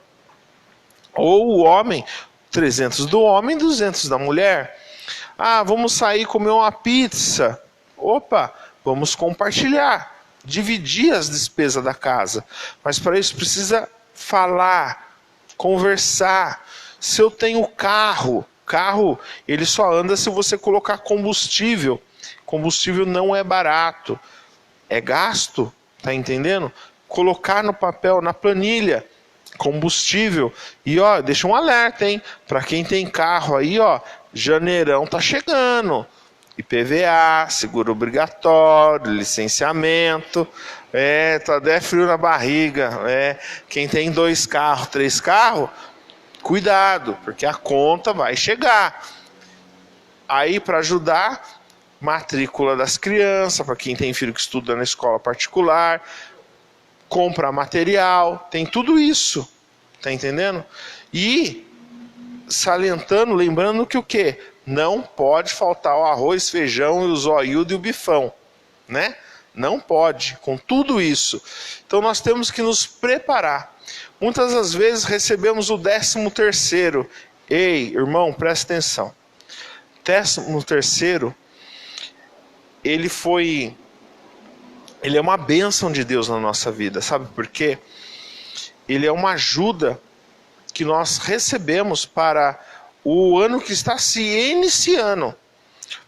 Ou o homem, 300 do homem, 200 da mulher. Ah, vamos sair comer uma pizza. Opa, vamos compartilhar, dividir as despesas da casa. Mas para isso precisa falar, conversar. Se eu tenho carro ele só anda se você colocar combustível. Combustível não é barato, é gasto, tá entendendo? Colocar no papel, na planilha, combustível. E ó, deixa um alerta, hein? Para quem tem carro aí, ó, janeirão tá chegando. IPVA, seguro obrigatório, licenciamento. Tá até frio na barriga. Quem tem 2 carros, 3 carros, cuidado, porque a conta vai chegar. Aí, para ajudar, matrícula das crianças, para quem tem filho que estuda na escola particular, comprar material, tem tudo isso, tá entendendo? E salientando, lembrando que o quê? Não pode faltar o arroz, feijão, e o zoiudo e o bifão, né? Não pode, com tudo isso. Então nós temos que nos preparar. Muitas das vezes recebemos o 13º. Ei, irmão, presta atenção. 13º, ele é uma bênção de Deus na nossa vida, sabe por quê? Ele é uma ajuda que nós recebemos para o ano que está se iniciando,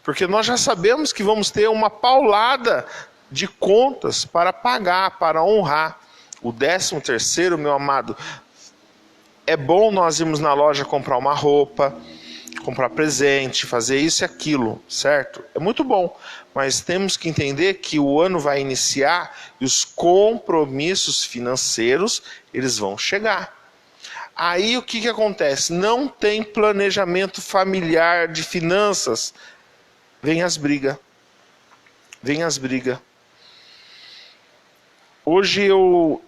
porque nós já sabemos que vamos ter uma paulada de contas para pagar, para honrar. O 13º, meu amado, é bom nós irmos na loja comprar uma roupa, comprar presente, fazer isso e aquilo, certo? É muito bom, mas temos que entender que o ano vai iniciar e os compromissos financeiros, eles vão chegar. Aí o que acontece? Não tem planejamento familiar de finanças, vem as brigas. Hoje eu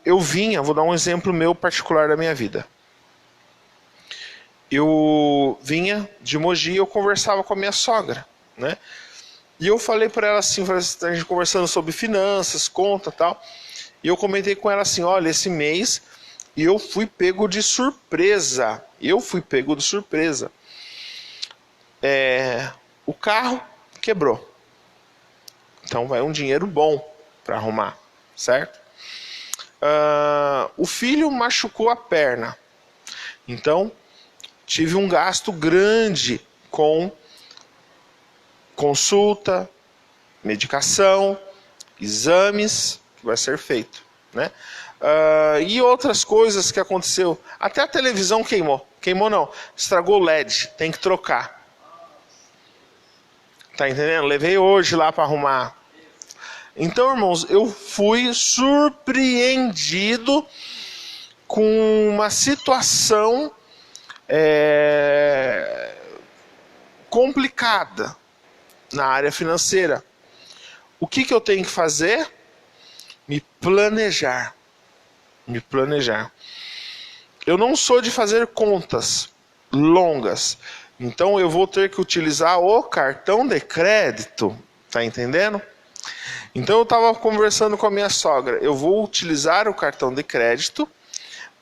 vou dar um exemplo meu particular da minha vida. Eu vinha de Mogi e eu conversava com a minha sogra, né? E eu falei para ela assim, a gente conversando sobre finanças, conta e tal, e eu comentei com ela assim, olha, esse mês eu fui pego de surpresa. O carro quebrou. Então vai um dinheiro bom para arrumar, certo? O filho machucou a perna. Então tive um gasto grande com consulta, medicação exames que vai ser feito, né? E outras coisas que aconteceu. Até a televisão queimou. Queimou não, estragou o LED, tem que trocar. Tá entendendo? Levei hoje lá para arrumar. Então, irmãos, eu fui surpreendido com uma situação complicada na área financeira. O que eu tenho que fazer? Me planejar. Eu não sou de fazer contas longas, então eu vou ter que utilizar o cartão de crédito, tá entendendo? Então eu estava conversando com a minha sogra, eu vou utilizar o cartão de crédito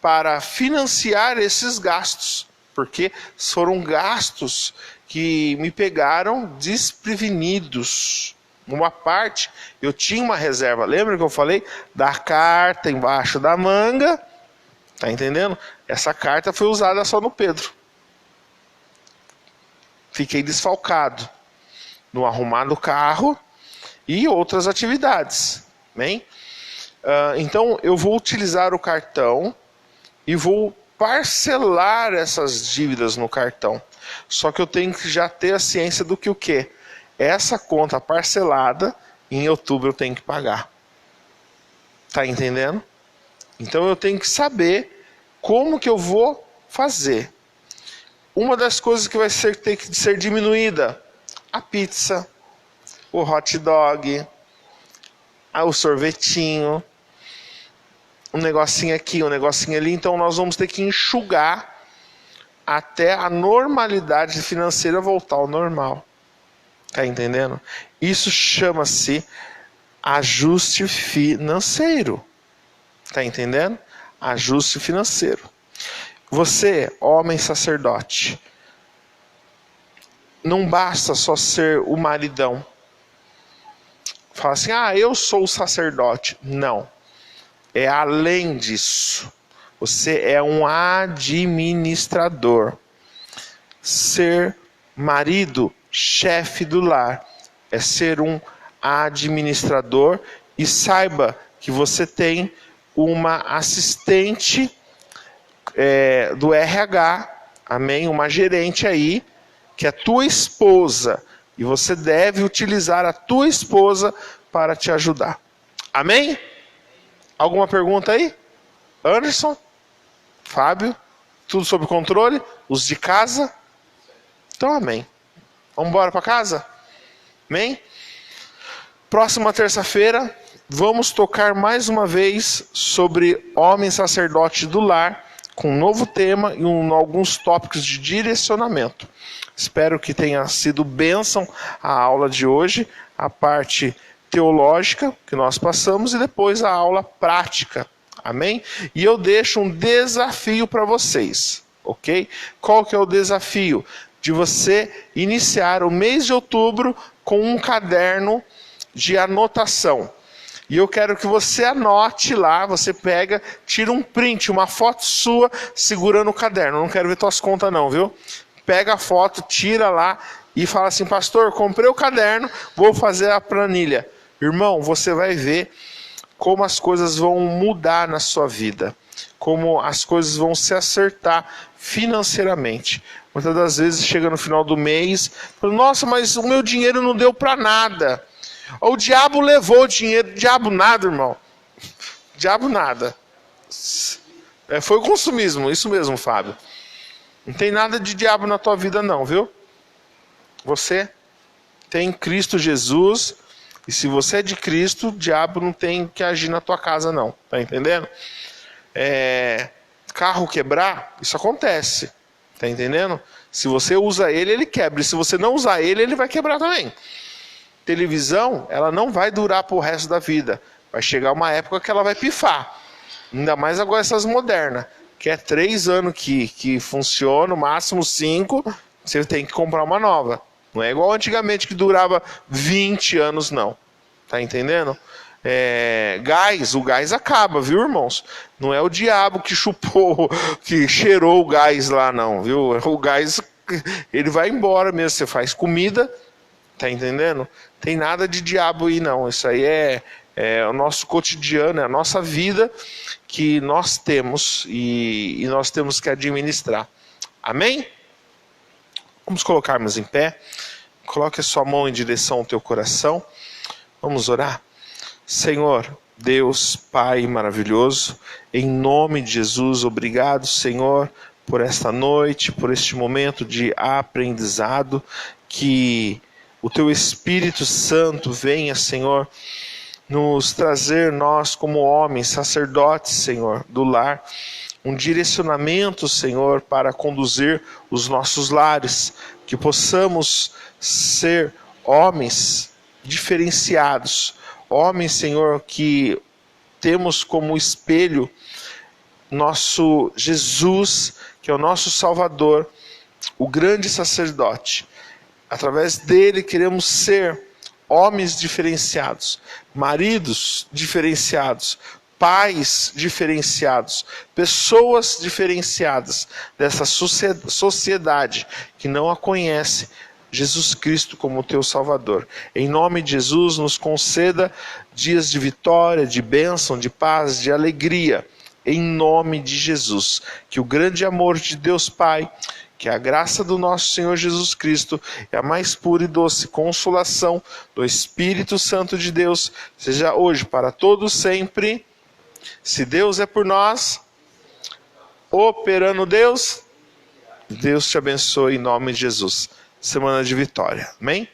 para financiar esses gastos, porque foram gastos que me pegaram desprevenidos. Uma parte, eu tinha uma reserva. Lembra que eu falei da carta embaixo da manga? Tá entendendo? Essa carta foi usada só no Pedro. Fiquei desfalcado no arrumar do carro e outras atividades. Bem? Então, eu vou utilizar o cartão e vou parcelar essas dívidas no cartão. Só que eu tenho que já ter a ciência do que o quê? Essa conta parcelada, em outubro eu tenho que pagar. Tá entendendo? Então eu tenho que saber como que eu vou fazer. Uma das coisas que vai ter que ser diminuída, a pizza, o hot dog, o sorvetinho, um negocinho aqui, um negocinho ali. Então nós vamos ter que enxugar até a normalidade financeira voltar ao normal. Tá entendendo? Isso chama-se ajuste financeiro. Tá entendendo? Ajuste financeiro. Você, homem sacerdote, não basta só ser o maridão. Fala assim, eu sou o sacerdote. Não. É além disso. Você é um administrador. Ser marido, chefe do lar, é ser um administrador, e saiba que você tem uma assistente do RH, amém? Uma gerente aí, que é tua esposa, e você deve utilizar a tua esposa para te ajudar. Amém? Alguma pergunta aí? Anderson? Fábio? Tudo sob controle? Os de casa? Então amém. Vamos embora para casa? Amém? Próxima terça-feira, vamos tocar mais uma vez sobre homem sacerdote do lar, com um novo tema e alguns tópicos de direcionamento. Espero que tenha sido bênção a aula de hoje, a parte teológica que nós passamos e depois a aula prática. Amém? E eu deixo um desafio para vocês, ok? Qual que é o desafio? De você iniciar o mês de outubro com um caderno de anotação. E eu quero que você anote lá, você pega, tira um print, uma foto sua segurando o caderno. Eu não quero ver tuas contas não, viu? Pega a foto, tira lá e fala assim, pastor, comprei o caderno, vou fazer a planilha. Irmão, você vai ver como as coisas vão mudar na sua vida, como as coisas vão se acertar financeiramente. Muitas das vezes chega no final do mês, fala, nossa, mas o meu dinheiro não deu para nada. O diabo levou o dinheiro, diabo nada, irmão. Diabo nada. Foi o consumismo, isso mesmo, Fábio. Não tem nada de diabo na tua vida não, viu? Você tem Cristo Jesus, e se você é de Cristo, o diabo não tem que agir na tua casa não, tá entendendo? Carro quebrar, isso acontece, tá entendendo? Se você usa ele, ele quebra, e se você não usar ele, ele vai quebrar também. Televisão, ela não vai durar pro resto da vida. Vai chegar uma época que ela vai pifar. Ainda mais agora essas modernas. Que é 3 anos que funciona, no máximo 5, você tem que comprar uma nova. Não é igual antigamente que durava 20 anos, não. Tá entendendo? O gás acaba, viu, irmãos? Não é o diabo que chupou, que cheirou o gás lá, não, viu? O gás, ele vai embora mesmo. Você faz comida, tá entendendo? Tem nada de diabo aí, não. Isso aí é é o nosso cotidiano, é a nossa vida que nós temos e nós temos que administrar. Amém? Vamos colocarmos em pé. Coloque a sua mão em direção ao teu coração. Vamos orar. Senhor, Deus, Pai maravilhoso, em nome de Jesus, obrigado, Senhor, por esta noite, por este momento de aprendizado, que o Teu Espírito Santo venha, Senhor, nos trazer, nós como homens, sacerdotes, Senhor, do lar, um direcionamento, Senhor, para conduzir os nossos lares, que possamos ser homens diferenciados, homens, Senhor, que temos como espelho nosso Jesus, que é o nosso Salvador, o grande sacerdote. Através dele queremos ser homens diferenciados, maridos diferenciados, pais diferenciados, pessoas diferenciadas dessa sociedade que não a conhece, Jesus Cristo como teu Salvador. Em nome de Jesus, nos conceda dias de vitória, de bênção, de paz, de alegria. Em nome de Jesus. Que o grande amor de Deus Pai, que a graça do nosso Senhor Jesus Cristo e a mais pura e doce consolação do Espírito Santo de Deus seja hoje para todos sempre. Se Deus é por nós, operando Deus, Deus te abençoe em nome de Jesus. Semana de vitória. Amém?